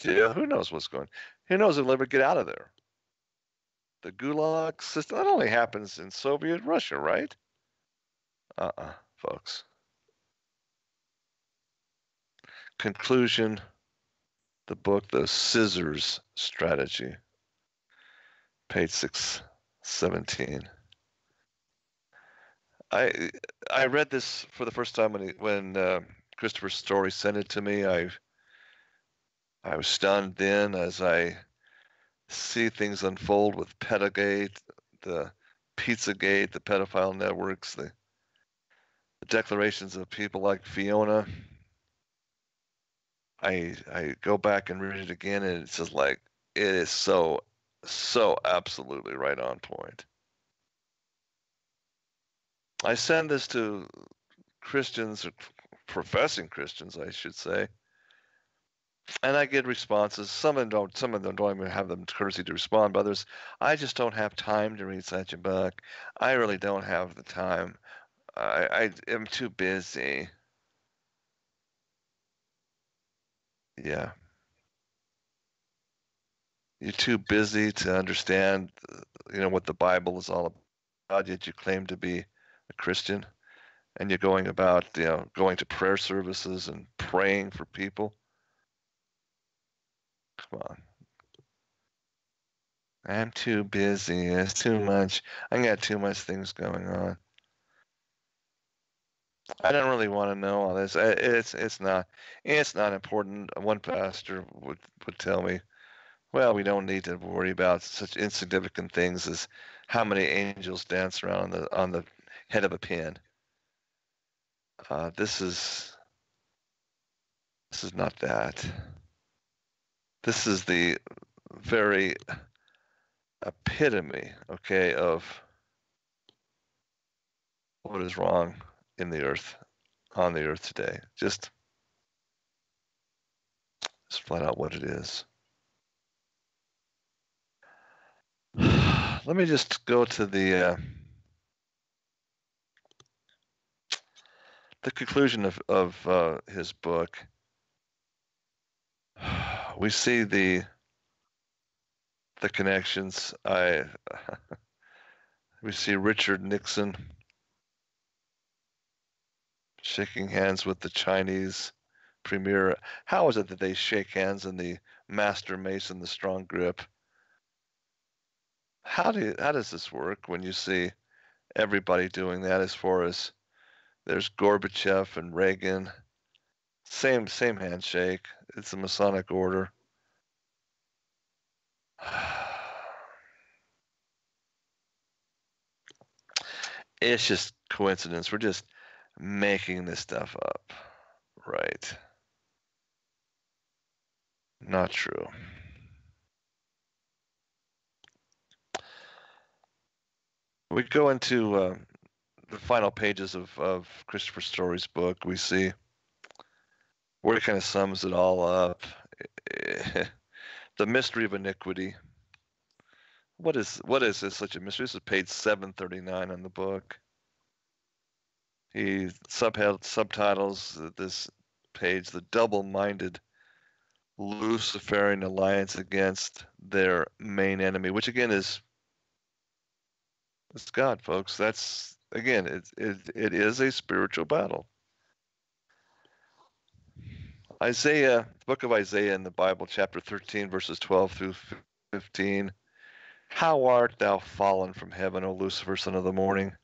Yeah, who knows what's going on? Who knows if he'll ever get out of there? The Gulag system, that only happens in Soviet Russia, right? Folks. Conclusion, the book, The Scissors Strategy, page 617. I read this for the first time when Christopher Story sent it to me. I was stunned then as I see things unfold with Pedagate, the Pizzagate, the pedophile networks, the declarations of people like Fiona. I go back and read it again, and it's just like, it is so absolutely right on point. I send this to Christians, or professing Christians, I should say, and I get responses. Some of them don't even have the courtesy to respond, but others, I just don't have time to read such a book. I really don't have the time. I am too busy. Yeah. You're too busy to understand, what the Bible is all about, yet you claim to be a Christian, and you're going about, going to prayer services and praying for people. Come on. I'm too busy. It's too much. I got too much things going on. I don't really want to know all this. It's not important. One pastor would tell me, well, we don't need to worry about such insignificant things as how many angels dance around on the head of a pin. This is not that. This is the very epitome, okay, of what is wrong in the earth, on the earth today. Just flat out what it is. Let me just go to the conclusion of his book. We see the connections. We see Richard Nixon shaking hands with the Chinese premier. How is it that they shake hands in the Master Mason, the Strong Grip? How does this work when you see everybody doing that? As far as there's Gorbachev and Reagan, same handshake. It's a Masonic order. It's just coincidence. We're just making this stuff up, right? Not true. We go into the final pages of Christopher Story's book. We see where it kind of sums it all up. The mystery of iniquity. What is this such a mystery? This is page 739 on the book. He subtitles this page, "The Double-Minded Luciferian Alliance Against Their Main Enemy," which again is God, folks. That's, again, it is a spiritual battle. Isaiah, the book of Isaiah in the Bible, chapter 13, verses 12 through 15. "How art thou fallen from heaven, O Lucifer, son of the morning?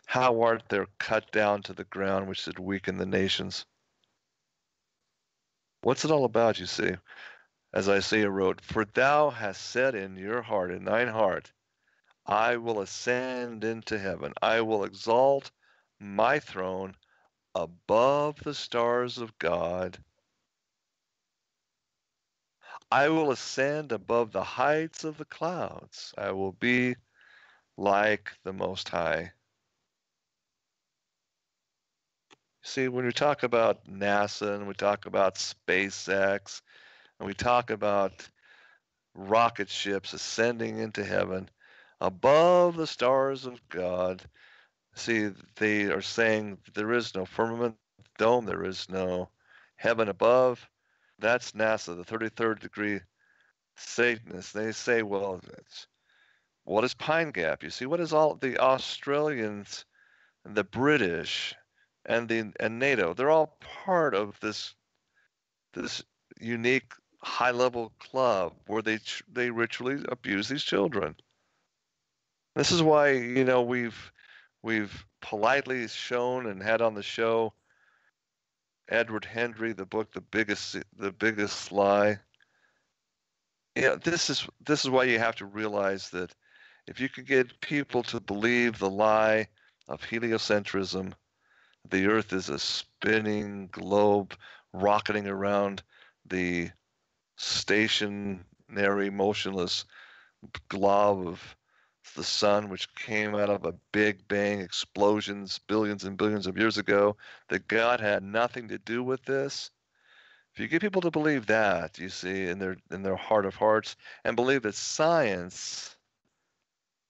How art thou cut down to the ground, which did weaken the nations?" What's it all about, you see? As Isaiah wrote, "For thou hast said in your heart, in thine heart, I will ascend into heaven. I will exalt my throne above the stars of God. I will ascend above the heights of the clouds. I will be like the Most High." See, when we talk about NASA and we talk about SpaceX and we talk about rocket ships ascending into heaven above the stars of God, see, they are saying there is no firmament dome, there is no heaven above. That's NASA, the 33rd degree Satanists. They say, well, what is Pine Gap? You see, what is all the Australians, and the British, and NATO? They're all part of this unique high-level club where they ritually abuse these children. This is why, you know, we've politely shown and had on the show Edward Hendry, the book, the biggest lie. Yeah, this is why you have to realize that if you can get people to believe the lie of heliocentrism, the Earth is a spinning globe rocketing around the stationary, motionless glob of the sun, which came out of a Big Bang explosions billions and billions of years ago, that God had nothing to do with this. If you get people to believe that, you see, in their heart of hearts, and believe that science,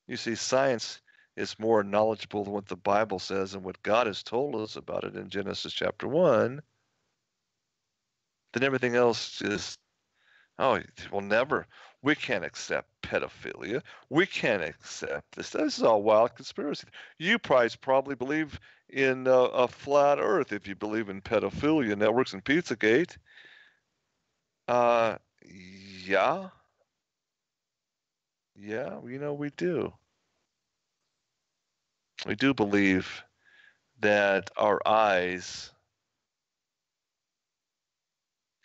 you see, science is more knowledgeable than what the Bible says and what God has told us about it in Genesis chapter 1, then everything else is, oh, we'll never, we can't accept pedophilia. We can't accept this. This is all wild conspiracy. You probably believe in a flat earth if you believe in pedophilia networks and Pizzagate. Yeah, you know, we do. We do believe that our eyes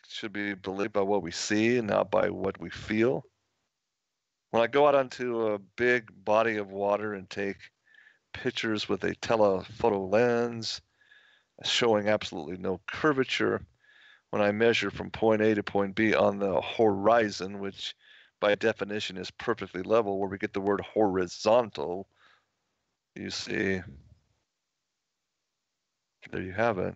should be believed by what we see and not by what we feel. When I go out onto a big body of water and take pictures with a telephoto lens showing absolutely no curvature, when I measure from point A to point B on the horizon, which by definition is perfectly level, where we get the word horizontal, you see, there you have it.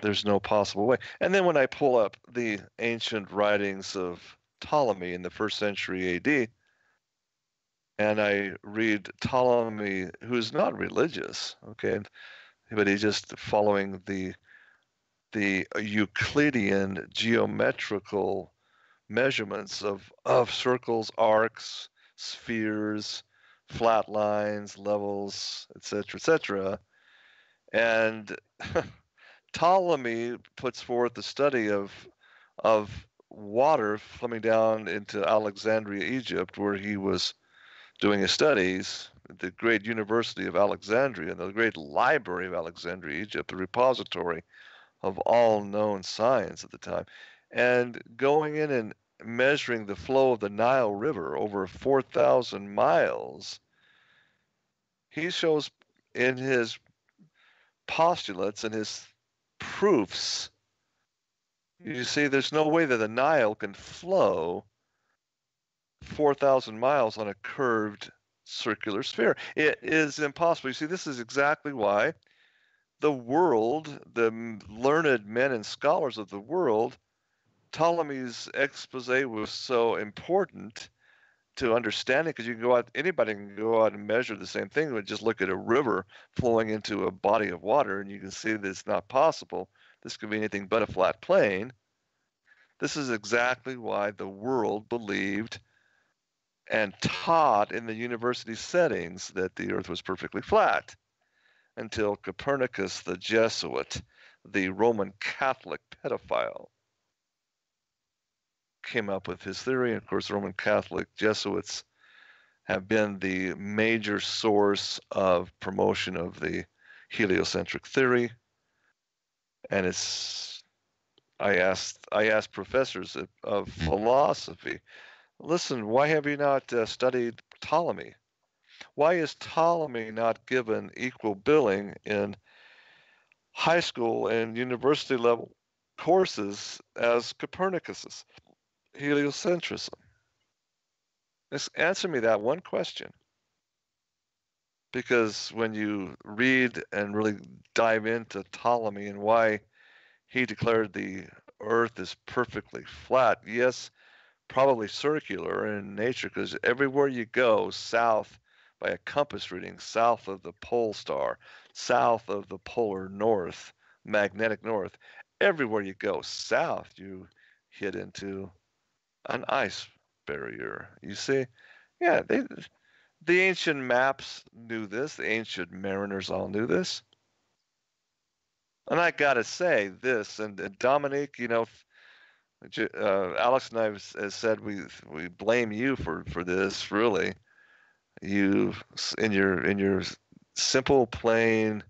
There's no possible way. And then when I pull up the ancient writings of Ptolemy in the 1st century AD, and I read Ptolemy, who's not religious, okay, but he's just following the Euclidean geometrical measurements of circles, arcs, spheres, flat lines, levels, etc. And Ptolemy puts forth the study of water coming down into Alexandria, Egypt, where he was doing his studies at the great University of Alexandria, the great Library of Alexandria, Egypt, the repository of all known science at the time, and going in and measuring the flow of the Nile River over 4,000 miles. He shows in his postulates and his proofs, you see, there's no way that the Nile can flow 4,000 miles on a curved circular sphere. It is impossible. You see, this is exactly why the world, the learned men and scholars of the world, Ptolemy's expose was so important to understanding, because you can go out, anybody can go out and measure the same thing, but just look at a river flowing into a body of water, and you can see that it's not possible. This could be anything but a flat plane. This is exactly why the world believed and taught in the university settings that the earth was perfectly flat, until Copernicus, the Jesuit, the Roman Catholic pedophile, came up with his theory. And of course, Roman Catholic Jesuits have been the major source of promotion of the heliocentric theory. And I asked professors of philosophy, listen, why have you not studied Ptolemy? Why is Ptolemy not given equal billing in high school and university level courses as Copernicus's heliocentrism? Just answer me that one question. Because when you read and really dive into Ptolemy and why he declared the earth is perfectly flat, yes, probably circular in nature, because everywhere you go south by a compass reading, south of the pole star, south of the polar north, magnetic north, everywhere you go south, you hit into an ice barrier. You see? Yeah, the ancient maps knew this. The ancient mariners all knew this. And I got to say this, and Dominique, you know, Alex and I have said we blame you for this, really. You, in your simple, plain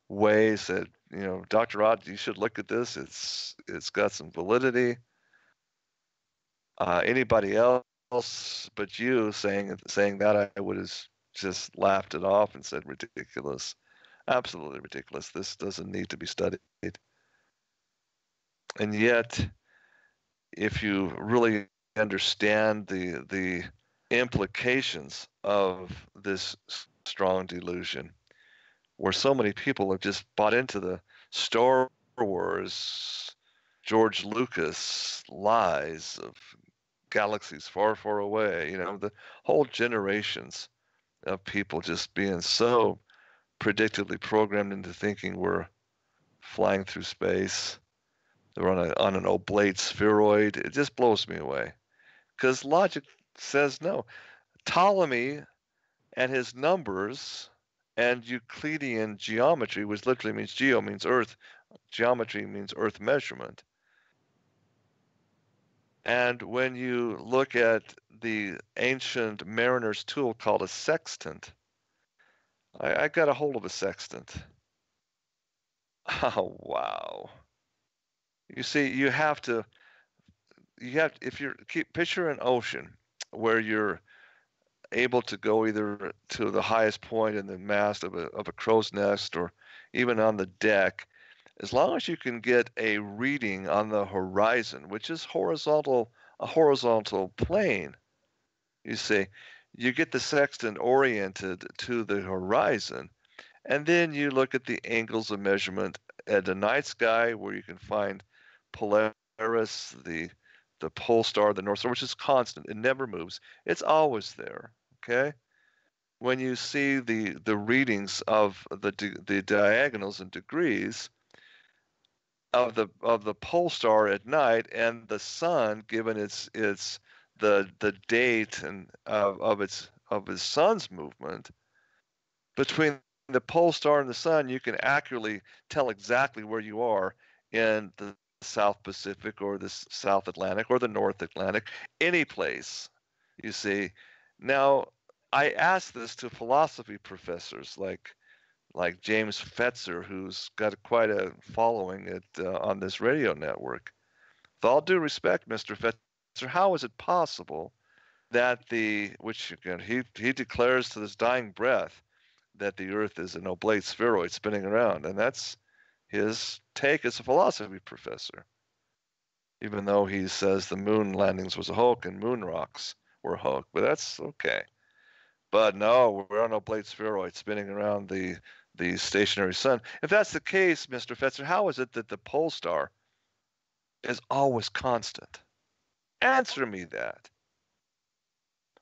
ways that, you know, Dr. Rod, you should look at this. It's got some validity. Anybody else but you saying that, I would have just laughed it off and said ridiculous, absolutely ridiculous. This doesn't need to be studied. And yet, if you really understand the implications of this strong delusion, where so many people have just bought into the Star Wars, George Lucas lies of galaxies far, far away, you know, the whole generations of people just being so predictably programmed into thinking we're flying through space. They're on an oblate spheroid. It just blows me away, because logic says no. Ptolemy and his numbers and Euclidean geometry, which literally means geo means earth, geometry means earth measurement. And when you look at the ancient mariner's tool called a sextant, I got a hold of a sextant. Oh, wow. You see, picture an ocean where you're able to go either to the highest point in the mast of a crow's nest, or even on the deck, as long as you can get a reading on the horizon, which is a horizontal plane. You see, you get the sextant oriented to the horizon, and then you look at the angles of measurement at the night sky, where you can find Polaris, the pole star, the North Star, which is constant. It never moves. It's always there. Okay. When you see the readings of the diagonals and degrees of the pole star at night, and the sun, given the date and of its sun's movement, between the pole star and the sun, you can accurately tell exactly where you are in the South Pacific or the South Atlantic or the North Atlantic, any place, you see. Now, I asked this to philosophy professors like James Fetzer, who's got quite a following on this radio network. With all due respect, Mr. Fetzer, how is it possible that which again he declares to this dying breath that the Earth is an oblate spheroid spinning around, and that's his take as a philosophy professor, even though he says the moon landings was a hoax and moon rocks were a hoax, but that's okay. But no, we're on an oblate spheroid spinning around the stationary sun. If that's the case, Mr. Fetzer, how is it that the pole star is always constant? Answer me that.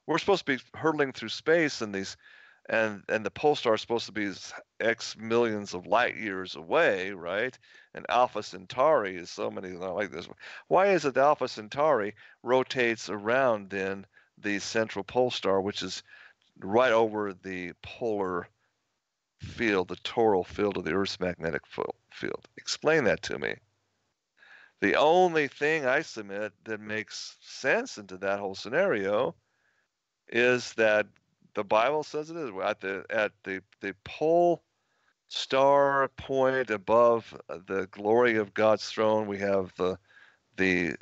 we're supposed to be hurtling through space, and the pole star is supposed to be X millions of light years away, right? And Alpha Centauri is so many like this. Why is it the Alpha Centauri rotates around then the central pole star, which is right over the polar field, the toral field of the Earth's magnetic field? Explain that to me. The only thing I submit that makes sense into that whole scenario is that the Bible says it is at the pole star point above the glory of God's throne. We have the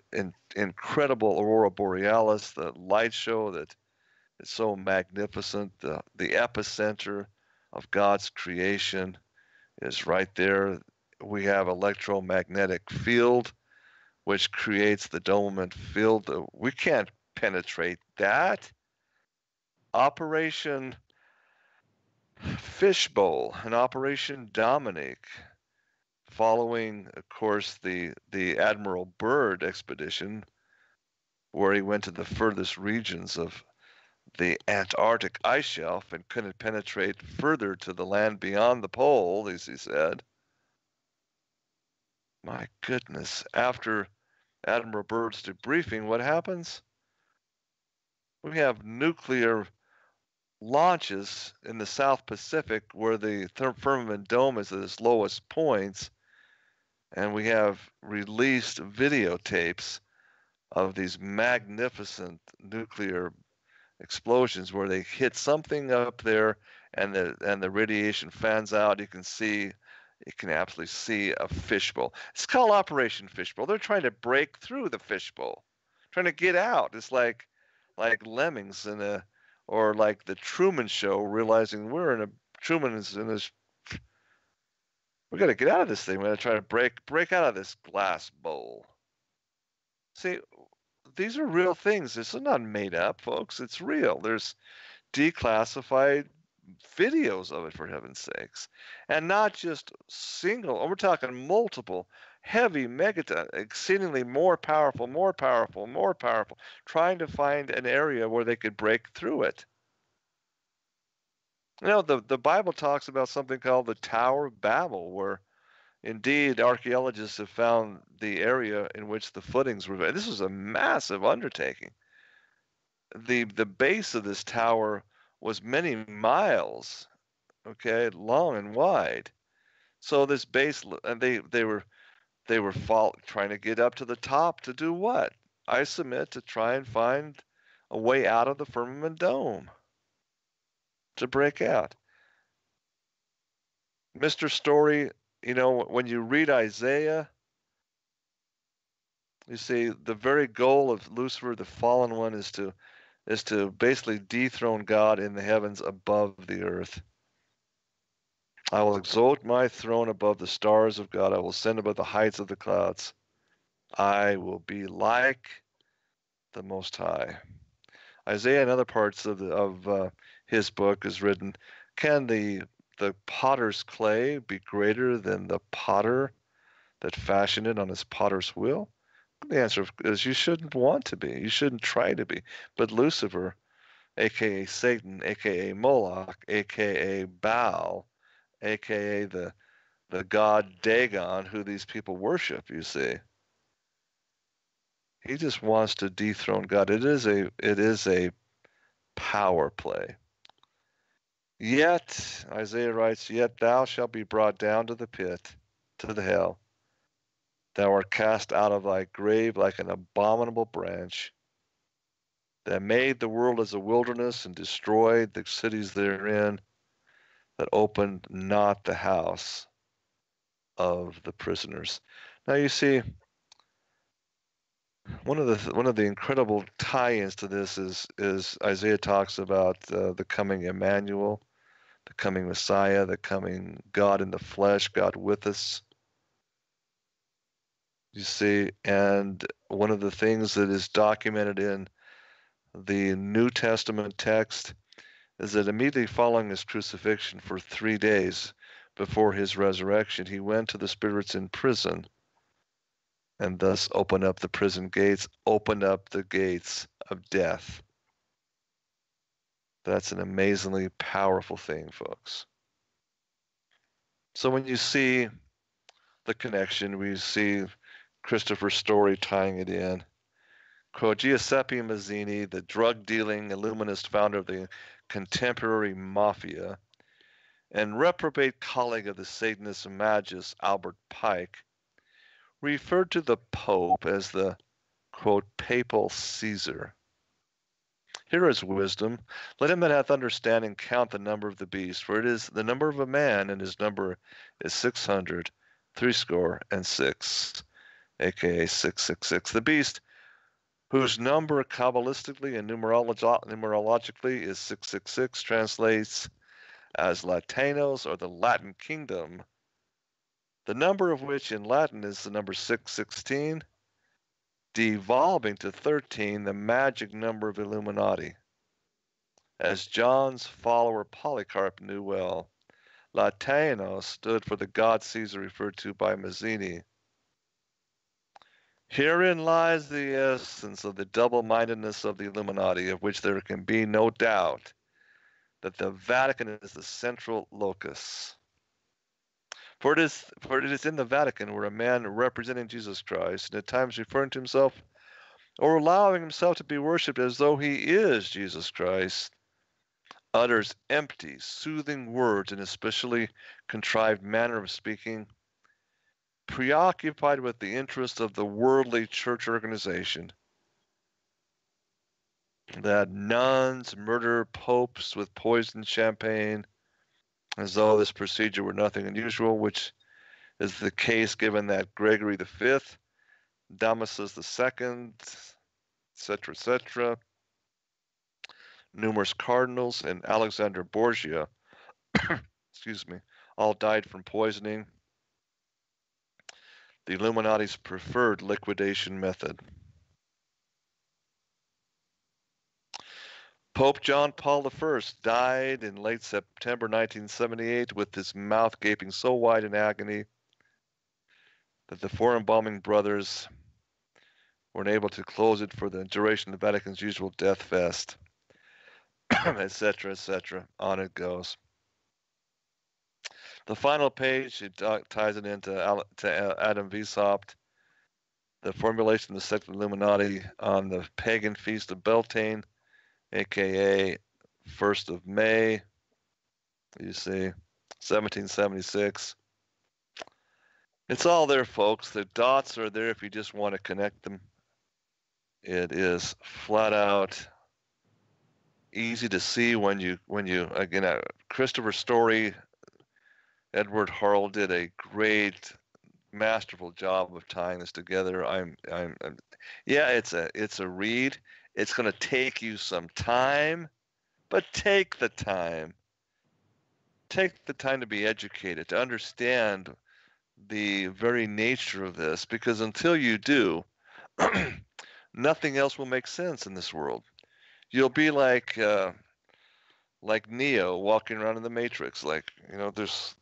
incredible aurora borealis, the light show that is so magnificent. The epicenter of God's creation is right there. We have electromagnetic field, which creates the dominant field. We can't penetrate that. Operation Fishbowl and Operation Dominic, following, of course, the Admiral Byrd expedition, where he went to the furthest regions of the Antarctic ice shelf and couldn't penetrate further to the land beyond the pole, as he said. My goodness, after Admiral Byrd's debriefing, what happens? We have nuclear launches in the South Pacific where the firmament dome is at its lowest points, and we have released videotapes of these magnificent nuclear explosions where they hit something up there and the radiation fans out. You can absolutely see a fishbowl. It's called Operation Fishbowl. They're trying to break through the fishbowl, trying to get out. It's like lemmings or like the Truman Show, realizing Truman is in this. We got to get out of this thing. We're going to try to break out of this glass bowl. See, these are real things. This is not made up, folks. It's real. There's declassified videos of it, for heaven's sakes, and not just single. We're talking multiple heavy megaton, exceedingly more powerful, trying to find an area where they could break through it. You know, the Bible talks about something called the Tower of Babel, where indeed archaeologists have found the area in which the footings were. This was a massive undertaking. The base of this tower was many miles, okay, long and wide. So this base, and they were trying to get up to the top to do what? I submit to try and find a way out of the firmament dome to break out. Mr. Story, you know, when you read Isaiah, you see the very goal of Lucifer, the fallen one, is to basically dethrone God in the heavens above the earth. I will exalt my throne above the stars of God. I will ascend above the heights of the clouds. I will be like the Most High. Isaiah and other parts of his book is written, can the potter's clay be greater than the potter that fashioned it on his potter's wheel? The answer is you shouldn't want to be. You shouldn't try to be. But Lucifer, a.k.a. Satan, a.k.a. Moloch, a.k.a. Baal, a.k.a. the god Dagon, who these people worship, you see. He just wants to dethrone God. It is a power play. Yet, Isaiah writes, yet thou shalt be brought down to the pit, to the hell. Thou art cast out of thy grave like an abominable branch, that made the world as a wilderness and destroyed the cities therein, that opened not the house of the prisoners. Now you see, one of the incredible tie-ins to this is Isaiah talks about the coming Emmanuel, the coming Messiah, the coming God in the flesh, God with us. You see, and one of the things that is documented in the New Testament text is that immediately following his crucifixion, for 3 days before his resurrection, he went to the spirits in prison and thus opened up the prison gates, opened up the gates of death. That's an amazingly powerful thing, folks. So when you see the connection, we see Christopher's story tying it in. Quote, Giuseppe Mazzini, the drug-dealing illuminist founder of the contemporary mafia and reprobate colleague of the Satanist magus Albert Pike, referred to the Pope as the, quote, papal Caesar. Here is wisdom. Let him that hath understanding count the number of the beast, for it is the number of a man, and his number is 600, threescore, aka 666. The beast, whose number Kabbalistically and numerologically is 666, translates as Latinos, or the Latin kingdom, the number of which in Latin is the number 616, devolving to 13, the magic number of Illuminati. As John's follower Polycarp knew well, Latinos stood for the god Caesar referred to by Mazzini. Herein lies the essence of the double-mindedness of the Illuminati, of which there can be no doubt that the Vatican is the central locus. For it is in the Vatican where a man representing Jesus Christ, and at times referring to himself or allowing himself to be worshipped as though he is Jesus Christ, utters empty, soothing words in a specially contrived manner of speaking, preoccupied with the interests of the worldly church organization, that nuns murder popes with poisoned champagne, as though this procedure were nothing unusual, which is the case given that Gregory V, Damasus II, etc., numerous cardinals, and Alexander Borgia, excuse me, all died from poisoning, the Illuminati's preferred liquidation method. Pope John Paul I died in late September 1978 with his mouth gaping so wide in agony that the four embalming brothers were unable to close it for the duration of the Vatican's usual death fest, etc., etc. On it goes. The final page, it ties it into Adam Weishaupt, the formulation of the sect of Illuminati on the pagan feast of Beltane, aka 1st of May, you see, 1776. It's all there, folks. The dots are there if you just want to connect them. It is flat out easy to see when you again, Christopher's story, Edward Harl did a great, masterful job of tying this together. Yeah, it's a read. It's going to take you some time, but take the time. Take the time to be educated, to understand the very nature of this, because until you do, nothing else will make sense in this world. You'll be like Neo walking around in the Matrix, there's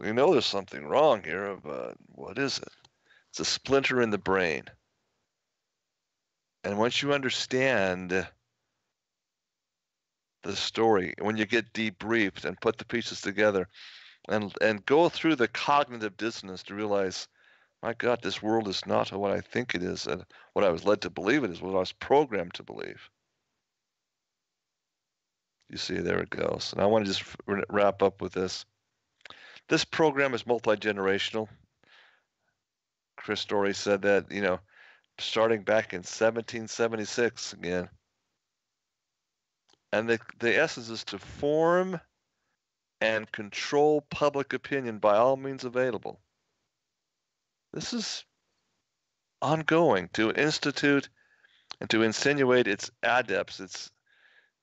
something wrong here, but what is it? It's a splinter in the brain. And once you understand the story, when you get debriefed and put the pieces together and go through the cognitive dissonance to realize, my God, this world is not what I think it is, and what I was led to believe it is, what I was programmed to believe. You see, there it goes. And I want to just wrap up with this. This program is multi-generational. Chris Story said that, starting back in 1776 again. And the essence is to form and control public opinion by all means available. This is ongoing, to institute and to insinuate its adepts,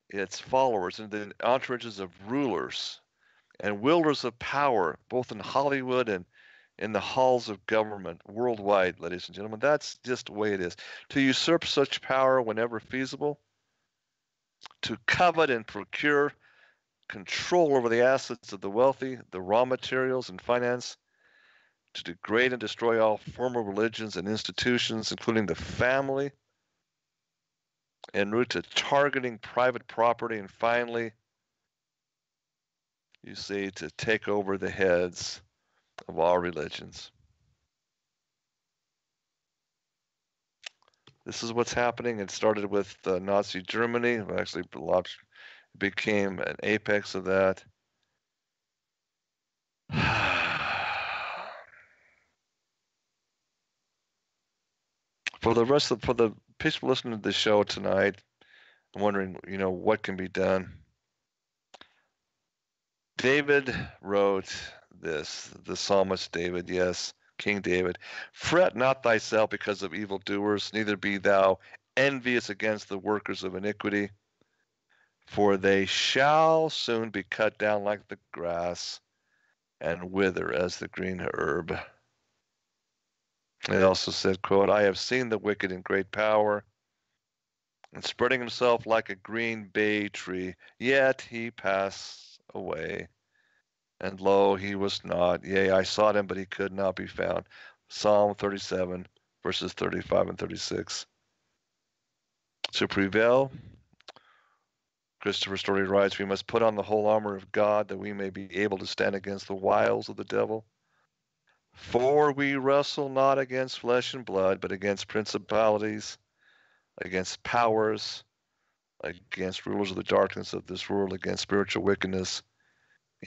its followers, and the entourages of rulers and wielders of power, both in Hollywood and in the halls of government worldwide, ladies and gentlemen. That's just the way it is. To usurp such power whenever feasible, to covet and procure control over the assets of the wealthy, the raw materials and finance, to degrade and destroy all former religions and institutions, including the family, en route to targeting private property, and finally, you see, to take over the heads of all religions. This is what's happening. It started with Nazi Germany. Actually, became an apex of that. For the people listening to the show tonight, I'm wondering, what can be done. David wrote this, the psalmist David, yes, King David. Fret not thyself because of evildoers, neither be thou envious against the workers of iniquity, for they shall soon be cut down like the grass and wither as the green herb. It also said, quote, I have seen the wicked in great power, and spreading himself like a green bay tree, yet he passed away. And lo, he was not. Yea, I sought him, but he could not be found. Psalm 37, verses 35 and 36. To prevail, Christopher Story writes, we must put on the whole armor of God that we may be able to stand against the wiles of the devil. For we wrestle not against flesh and blood, but against principalities, against powers, against rulers of the darkness of this world, against spiritual wickedness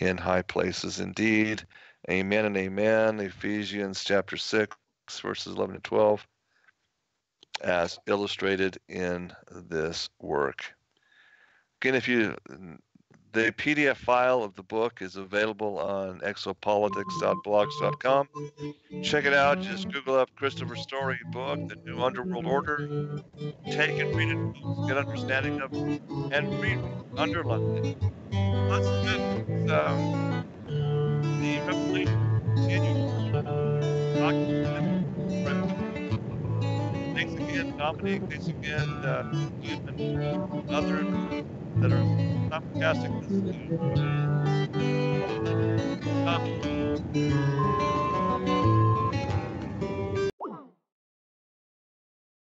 in high places. Indeed, amen and amen. Ephesians chapter 6, verses 11 and 12, as illustrated in this work. Again, the PDF file of the book is available on exopolitics.blogs.com. Check it out. Just Google up Christopher Story book, The New Underworld Order. Take and read it, get understanding of it, and read, underline it. Let's get the revelation continued. Thanks again, Dominique. Thanks again, Jim and others that are simulcasting this.